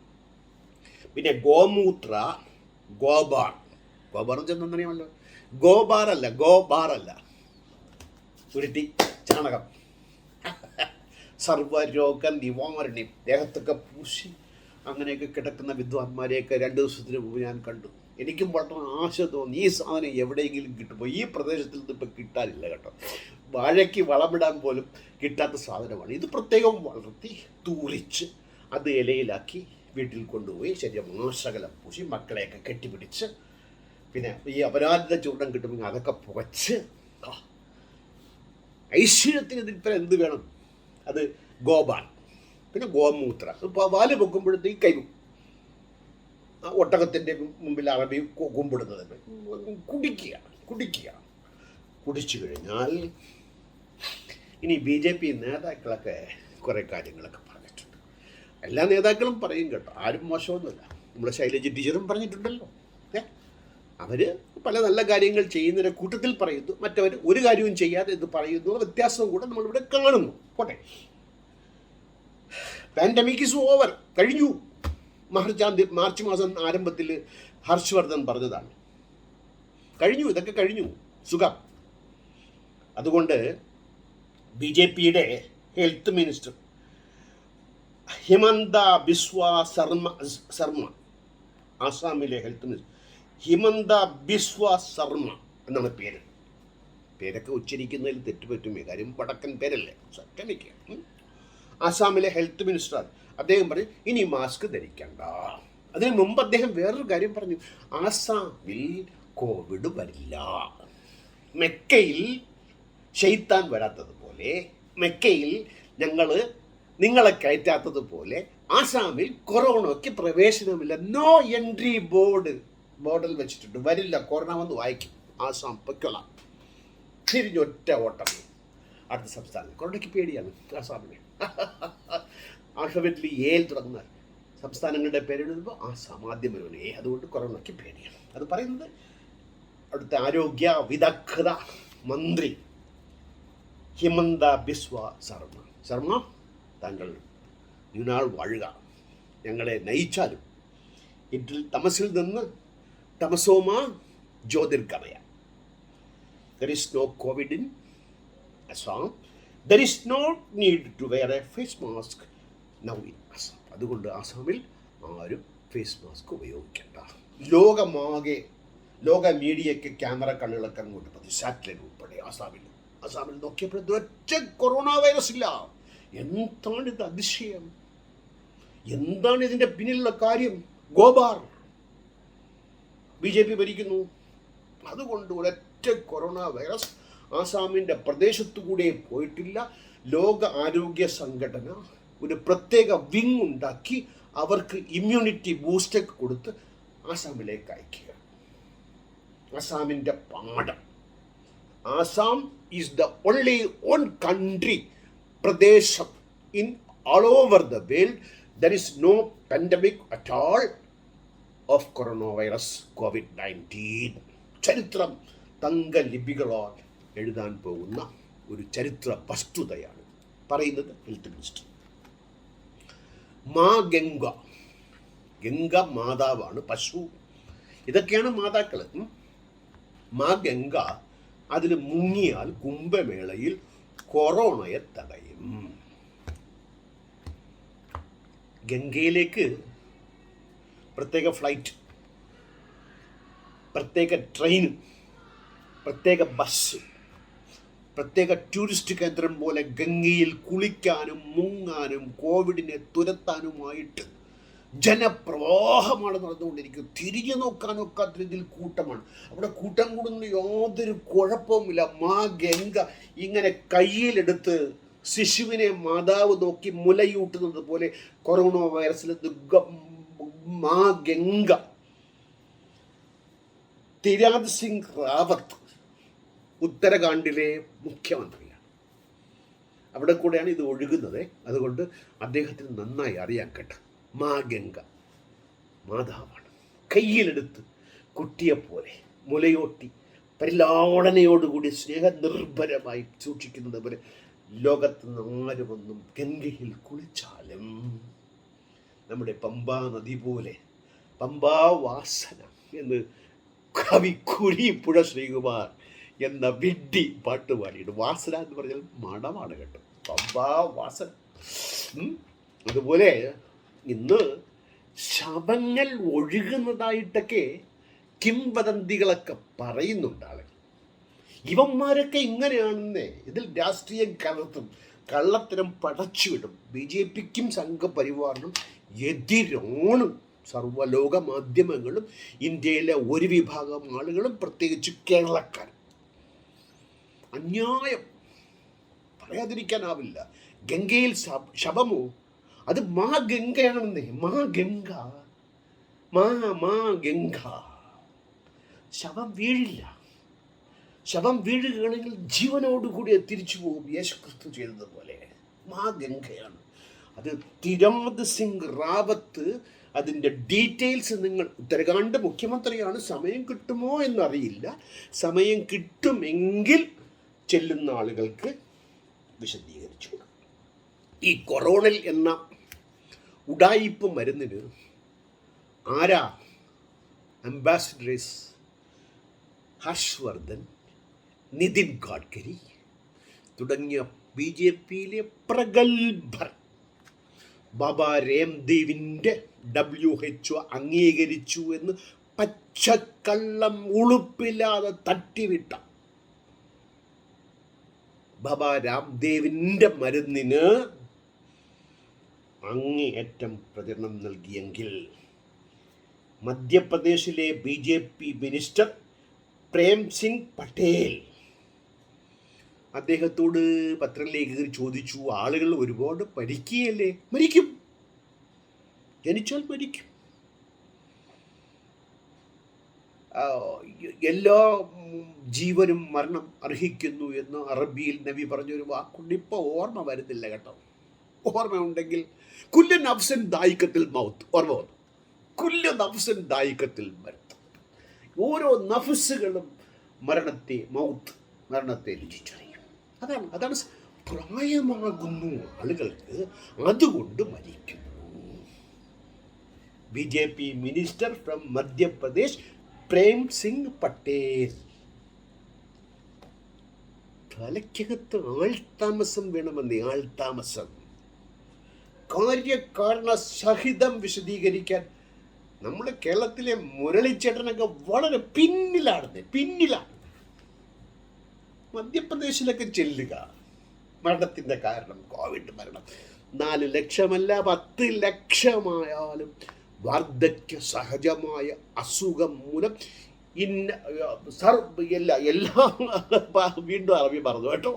S1: പിന്നെ ഗോമൂത്ര, ഗോബാർ ചെന്നറിയാമല്ലോ. ഗോബാറല്ല ഉരുട്ടി ചാണകം സർവ്വരോഗ നിവാരണി ദേഹത്തൊക്കെ പൂശി അങ്ങനെയൊക്കെ കിടക്കുന്ന വിദ്വാൻമാരെയൊക്കെ 2 ദിവസത്തിന് മുമ്പ് ഞാൻ കണ്ടു. എനിക്കും വളരെ ആശ തോന്നി, ഈ സാധനം എവിടെയെങ്കിലും കിട്ടുമ്പോൾ. ഈ പ്രദേശത്തിൽ നിന്ന് ഇപ്പം കിട്ടാനില്ല കേട്ടോ. വാഴയ്ക്ക് വളമിടാൻ പോലും കിട്ടാത്ത സാധനമാണ് ഇത്. പ്രത്യേകം വളർത്തി തൂളിച്ച് അത് ഇലയിലാക്കി വീട്ടിൽ കൊണ്ടുപോയി ശരീരമാശകലം പൂശി മക്കളെയൊക്കെ കെട്ടിപ്പിടിച്ച്, പിന്നെ ഈ അപരാധിത ചൂടം കിട്ടുമെങ്കിൽ അതൊക്കെ പുകച്ച് ഐശ്വര്യത്തിന് ഇതിൽപ്പരം എന്ത് വേണം? അത് ഗോപാൽ. പിന്നെ ഗോമൂത്ര, പാല് പൊക്കുമ്പോഴത്തേക്ക് കൈ ഒട്ടകത്തിൻ്റെ മുമ്പിൽ അറബി കുമ്പിടുന്നത് കുടിക്കുക. കുടിച്ചു കഴിഞ്ഞാൽ ഇനി BJP നേതാക്കളൊക്കെ കുറേ കാര്യങ്ങളൊക്കെ പറഞ്ഞിട്ടുണ്ട്. എല്ലാ നേതാക്കളും പറയും കേട്ടോ, ആരും മോശമൊന്നുമില്ല. നമ്മുടെ ശൈലജ ടീച്ചറും പറഞ്ഞിട്ടുണ്ടല്ലോ. അവർ പല നല്ല കാര്യങ്ങൾ ചെയ്യുന്നതിൻ്റെ കൂട്ടത്തിൽ പറയുന്നു, മറ്റവർ ഒരു കാര്യവും ചെയ്യാതെ ഇത് പറയുന്നു. വ്യത്യാസവും കൂടെ നമ്മളിവിടെ കാണുന്നു. പോട്ടെ, പാൻഡമിക് ഈസ് ഓവർ, കഴിഞ്ഞു. മാർച്ച് മാസം ആരംഭത്തിൽ ഹർഷവർദ്ധൻ പറഞ്ഞതാണ്. കഴിഞ്ഞു, ഇതൊക്കെ കഴിഞ്ഞു, സുഖം. അതുകൊണ്ട് BJPയുടെ ഹെൽത്ത് മിനിസ്റ്റർ ഹിമന്ത ബിസ്വ ശർമ്മ, ആസാമിലെ ഹെൽത്ത് മിനിസ്റ്റർ ഹിമന്ത ബിസ്വ ശർമ്മ എന്നാണ് പേര്. പേരൊക്കെ ഉച്ചരിക്കുന്നതിൽ തെറ്റുപറ്റുമേ, കാര്യം വടക്കൻ പേരല്ലേ, ക്ഷമിക്കുക. ആസാമിലെ ഹെൽത്ത് മിനിസ്റ്ററാണ്. അദ്ദേഹം പറഞ്ഞു ഇനി മാസ്ക് ധരിക്കണ്ട. അതിന് മുമ്പ് അദ്ദേഹം വേറൊരു കാര്യം പറഞ്ഞു, ആസാമിൽ കോവിഡ് വരില്ല. മെക്കയിൽ ഷെയ്ത്താൻ വരാത്തതുപോലെ, മെക്കയിൽ നിങ്ങളെ കയറ്റാത്തതുപോലെ ആസാമിൽ കൊറോണയ്ക്ക് പ്രവേശനമില്ല. നോ എൻട്രി ബോർഡിൽ വെച്ചിട്ടുണ്ട്. വരില്ല, കൊറോണ വന്ന് വായിക്കും. ആസാം പൊയ്ക്കൊള്ളാം. തിരിഞ്ഞൊറ്റ ഓട്ടം അടുത്ത സംസ്ഥാനം. കൊറോണയ്ക്ക് പേടിയാണ് ആസാമിന്. ആൽഫബറ്റിൽ എയിൽ തുടങ്ങുന്ന സംസ്ഥാനങ്ങളുടെ പേരെഴുതുമ്പോൾ ആസാം ആദ്യം വരുന്നത് എ. അതുകൊണ്ട് കൊറോണയ്ക്ക് പേടിയാണ്. അത് പറയുന്നത് അവിടുത്തെ ആരോഗ്യ വിദഗ്ധ മന്ത്രി ഹിമന്ത ബിസ്വ ശർമ്മ, താങ്കൾ നീനാൾ വാഴുക, ഞങ്ങളെ നയിച്ചാലും ഇതിൽ തമസിൽ നിന്ന് തമസോമ ജ്യോതിർഗമയ. There is no COVID in Assam. There is no need to wear a face mask now in Assam. അതുകൊണ്ട് ആസാമിൽ ആരും ഫേസ് മാസ്ക് ഉപയോഗിക്കേണ്ട. ലോക മീഡിയയ്ക്ക് ക്യാമറ കണ്ണുകളൊക്കെ അങ്ങോട്ട് പതി, സാറ്റലൈറ്റ് ഉൾപ്പെടെ ആസാമിൽ നോക്കിയപ്പോൾ ഒറ്റ കൊറോണ വൈറസ് ഇല്ല. എന്താണിത് അതിശയം? എന്താണ് ഇതിൻ്റെ പിന്നിലുള്ള കാര്യം? ഗോബാർ BJP ഭരിക്കുന്നു. അതുകൊണ്ട് ഒരൊറ്റ കൊറോണ വൈറസ് ആസാമിൻ്റെ പ്രദേശത്തുകൂടെ പോയിട്ടില്ല. ലോക ആരോഗ്യ സംഘടന ഒരു പ്രത്യേക വിങ് ഉണ്ടാക്കി അവർക്ക് ഇമ്മ്യൂണിറ്റി ബൂസ്റ്റൊക്കെ കൊടുത്ത് ആസാമിലേക്ക് അയക്കുക. ആസാമിൻ്റെ പാഠം. Assam is the only own country, പ്രദേശം in all over the world there is no pandemic at all of coronavirus COVID-19. ചരിത്രം തങ്കലിപികളാൽ എഴുതാൻ പോകുന്ന ഒരു ചരിത്ര വസ്തുതയാണ് പറയുന്നത് ഹെൽത്ത് മിനിസ്റ്റർ. ഗംഗ മാതാവാണ്, പശു ഇതൊക്കെയാണ് മാതാക്കൾ. ഗംഗ അതിൽ മുങ്ങിയാൽ കുംഭമേളയിൽ കൊറോണയെ തടയും. ഗംഗയിലേക്ക് പ്രത്യേക ഫ്ലൈറ്റ്, പ്രത്യേക ട്രെയിൻ, പ്രത്യേക ബസ്, പ്രത്യേക ടൂറിസ്റ്റ് കേന്ദ്രം പോലെ ഗംഗയിൽ കുളിക്കാനും മുങ്ങാനും കോവിഡിനെ തുരത്താനുമായിട്ട് ജനപ്രവാഹമാണ് നടന്നുകൊണ്ടിരിക്കുന്നത്. തിരിഞ്ഞു നോക്കാനൊക്കാത്ത രീതിയിൽ കൂട്ടമാണ്. അവിടെ കൂട്ടം കൂടുന്ന യാതൊരു കുഴപ്പവുമില്ല. ഗംഗ ഇങ്ങനെ കയ്യിലെടുത്ത് ശിശുവിനെ മാതാവ് നോക്കി മുലയൂട്ടുന്നത് പോലെ കൊറോണ വൈറസിലെ ഗംഗ. തിരാത് സിംഗ് റാവത്ത് ഉത്തരാഖണ്ഡിലെ മുഖ്യമന്ത്രിയാണ്. അവിടെ കൂടെയാണ് ഇത് ഒഴുകുന്നത്. അതുകൊണ്ട് അദ്ദേഹത്തിന് നന്നായി അറിയാൻ കേട്ടോ. ഗംഗ മാതാവാണ്. കയ്യിലെടുത്ത് കുട്ടിയെപ്പോലെ മുലയോട്ടി പരിലാളനയോടുകൂടി സ്നേഹനിർഭരമായി സൂക്ഷിക്കുന്നത് പോലെ ലോകത്ത് ആരുമൊന്നും ഗംഗയിൽ കുളിച്ചാലും നമ്മുടെ പമ്പാ നദി പോലെ പമ്പാവാസന എന്ന് കവി കുരിപ്പുഴ ശ്രീകുമാർ എന്ന വിഡ്ഢി പാട്ട് പാടിയിട്ട്, വാസന എന്ന് പറഞ്ഞാൽ മണമാണ് കേട്ടോ, പമ്പാവാസന. അതുപോലെ ഇന്ന് ശവങ്ങൾ ഒഴുകുന്നതായിട്ടൊക്കെ കിംവദന്തികളൊക്കെ പറയുന്നുണ്ട് ആളുകൾ. ഇവന്മാരൊക്കെ ഇങ്ങനെയാണെന്നേ. ഇതിൽ രാഷ്ട്രീയം കള്ളത്തരം പടച്ചുവിടും. BJPക്കും സംഘപരിവാറിനും എതിരാണ് സർവ്വലോക മാധ്യമങ്ങളും ഇന്ത്യയിലെ ഒരു വിഭാഗം ആളുകളും, പ്രത്യേകിച്ച് കേരളക്കാർ. അന്യായം പറയാതിരിക്കാനാവില്ല. ഗംഗയിൽ ശവമോ? അത് ഗംഗയാണെന്നേ. ഗംഗ ശവം വീഴില്ല. ശവം വീഴുകയാണെങ്കിൽ ജീവനോടുകൂടി തിരിച്ചു പോകും, യേശുക്രിസ്തു ചെയ്തതുപോലെ. മഹാഗംഗയാണ് അത്. തിരാത് സിംഗ് റാവത്ത് അതിൻ്റെ ഡീറ്റെയിൽസ് നിങ്ങൾ, ഉത്തരാഖണ്ഡ് മുഖ്യമന്ത്രിയാണ്, സമയം കിട്ടുമോ എന്നറിയില്ല. സമയം കിട്ടുമെങ്കിൽ ചെല്ലുന്ന ആളുകൾക്ക് വിശദീകരിച്ചു. ഈ കൊറോണൽ എന്ന ഉഡായിപ്പ് മരുന്നിന് ആരാ അംബാസിഡേഴ്സ്? ഹർഷ് വർദ്ധൻ, നിതിൻ ഗഡ്കരി തുടങ്ങിയ BJPയിലെ പ്രഗത്ഭർ. ബാബ രാംദേവിൻ്റെ WHO അംഗീകരിച്ചു എന്ന് പച്ചക്കള്ളം ഉളുപ്പില്ലാതെ തട്ടിവിട്ട ബാബ രാംദേവിൻ്റെ മരുന്നിന് അങ്ങേയറ്റം പ്രചരണം നൽകിയെങ്കിൽ മധ്യപ്രദേശിലെ BJP മിനിസ്റ്റർ പ്രേം സിംഗ് പട്ടേൽ അദ്ദേഹത്തോട് പത്രലേഖകർ ചോദിച്ചു, ആളുകൾ ഒരുപാട് മരിക്കുകയല്ലേ? മരിക്കും, ജനിച്ചാൽ മരിക്കും. എല്ലാ ജീവനും മരണം അർഹിക്കുന്നു എന്ന് അറബിയിൽ നബി പറഞ്ഞൊരു വാക്കുണ്ട്. ഇപ്പോൾ ഓർമ്മ വരുന്നില്ല കേട്ടോ. ഓർമ്മ ഉണ്ടെങ്കിൽ കുല്ല് നഫ്സൻ ദായിക്കത്തിൽ മൗത്ത്, ഓർമ്മ വന്നു. കുല്ല് നഫ്സൻ ദായിക്കത്തിൽ മൗത്ത്. ഓരോ നഫ്സുകളും മരണത്തെ രുചിച്ചറിയും. അതാണ് പ്രായമാകുന്നു ആളുകൾക്ക്, അതുകൊണ്ട് മരിക്കുന്നു. BJP minister from Madhya Pradesh Prem Singh Patel. തലയ്ക്കകത്ത് ആൾതാമസം വേണമെന്ന്, ആൾതാമസം. കാര്യകാരണ സഹിതം വിശദീകരിക്കാൻ നമ്മുടെ കേരളത്തിലെ മുരളിച്ചേട്ടനൊക്കെ വളരെ പിന്നിലാണ്. മധ്യപ്രദേശിലൊക്കെ ചെല്ലുക, മരണത്തിൻ്റെ കാരണം കോവിഡ് മരണം 4 ലക്ഷമല്ല 10 ലക്ഷമായാലും വാർദ്ധക്യ സഹജമായ അസുഖം മൂലം എല്ലാം വീണ്ടും അറബി പറഞ്ഞു കേട്ടോ.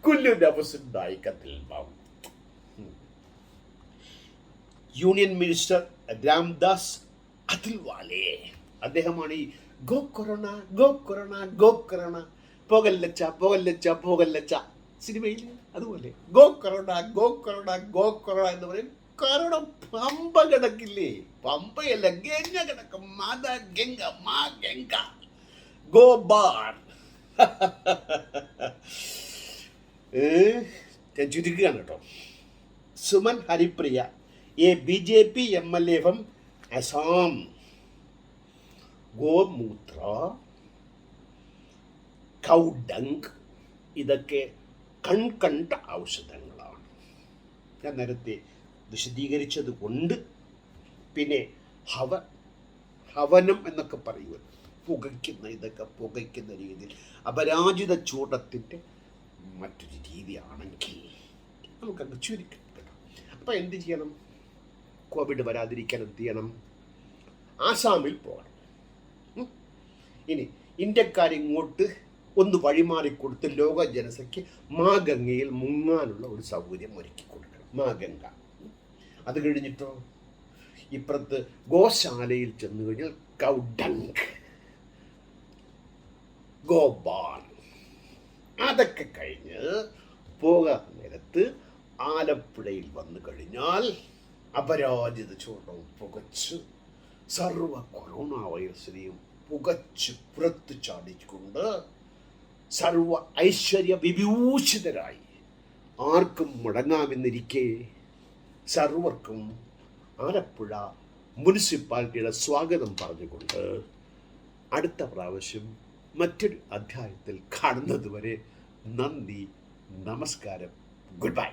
S1: കുല്ലു നഫ്സിൻ ദായിഖത്തുൽ മൗത്ത്. യൂണിയൻ മിനിസ്റ്റർ രാംദാസ് അഥൽവാലെ, അദ്ദേഹമാണ് ഈ go corona go corona go corona, പോകല്ലച്ച സിനിമയിൽ അതുപോലെ go corona go corona go corona എന്ന് പറയും. കാരണം പമ്പ കിടക്കില്ലേ, പമ്പയല്ല ഗംഗ കിടക്കും. ഗംഗ ഗോ ബാർ. ഞാൻ ചുരുക്കുകയാണ് കേട്ടോ. Suman Haripriya, BJP MLA from Assam. ഗോമൂത്ര, കൗഡങ്ക് ഇതൊക്കെ കൺകണ്ട ഔഷധങ്ങളാണ്. ഞാൻ നേരത്തെ വിശദീകരിച്ചത് കൊണ്ട്. പിന്നെ ഹവനം എന്നൊക്കെ പറയുമല്ലോ, പുകയ്ക്കുന്ന രീതിയിൽ അപരാജിത ചൂടത്തിൻ്റെ മറ്റൊരു രീതിയാണെങ്കിൽ നമുക്കങ്ങ് ചുരുക്കം. അപ്പോൾ എന്ത് ചെയ്യണം? കോവിഡ് വരാതിരിക്കാൻ എന്ത് ചെയ്യണം? ആസാമിൽ പോകണം. ഇനി ഇന്ത്യക്കാരിങ്ങോട്ട് ഒന്ന് വഴിമാറിക്കൊടുത്ത് ലോക ജനസംഖ്യ മാഗംഗയിൽ മുങ്ങാനുള്ള ഒരു സൗകര്യം ഒരുക്കി കൊടുക്കണം. മാഗംഗ. അത് കഴിഞ്ഞിട്ടോ ഇപ്പുറത്ത് ഗോശാലയിൽ ചെന്ന് കഴിഞ്ഞാൽ കൗഡങ്ക്, ഗോബാർ. അതൊക്കെ കഴിഞ്ഞ് പോകാൻ നേരത്ത് ആലപ്പുഴയിൽ വന്നു കഴിഞ്ഞാൽ അപരാജിത ചൂടവും പുകച്ച് സർവ കൊറോണ വൈറസിനെയും പുകച്ച് പുറത്ത് ചാടിക്കൊണ്ട് സർവ ഐശ്വര്യ വിഭൂഷിതരായി ആർക്കും മടങ്ങാമെന്നിരിക്കെ സർവർക്കും ആലപ്പുഴ മുനിസിപ്പാലിറ്റിയുടെ സ്വാഗതം പറഞ്ഞുകൊണ്ട് അടുത്ത പ്രാവശ്യം മറ്റൊരു അധ്യായത്തിൽ കാണുന്നത് വരെ നന്ദി, നമസ്കാരം, ഗുഡ് ബൈ.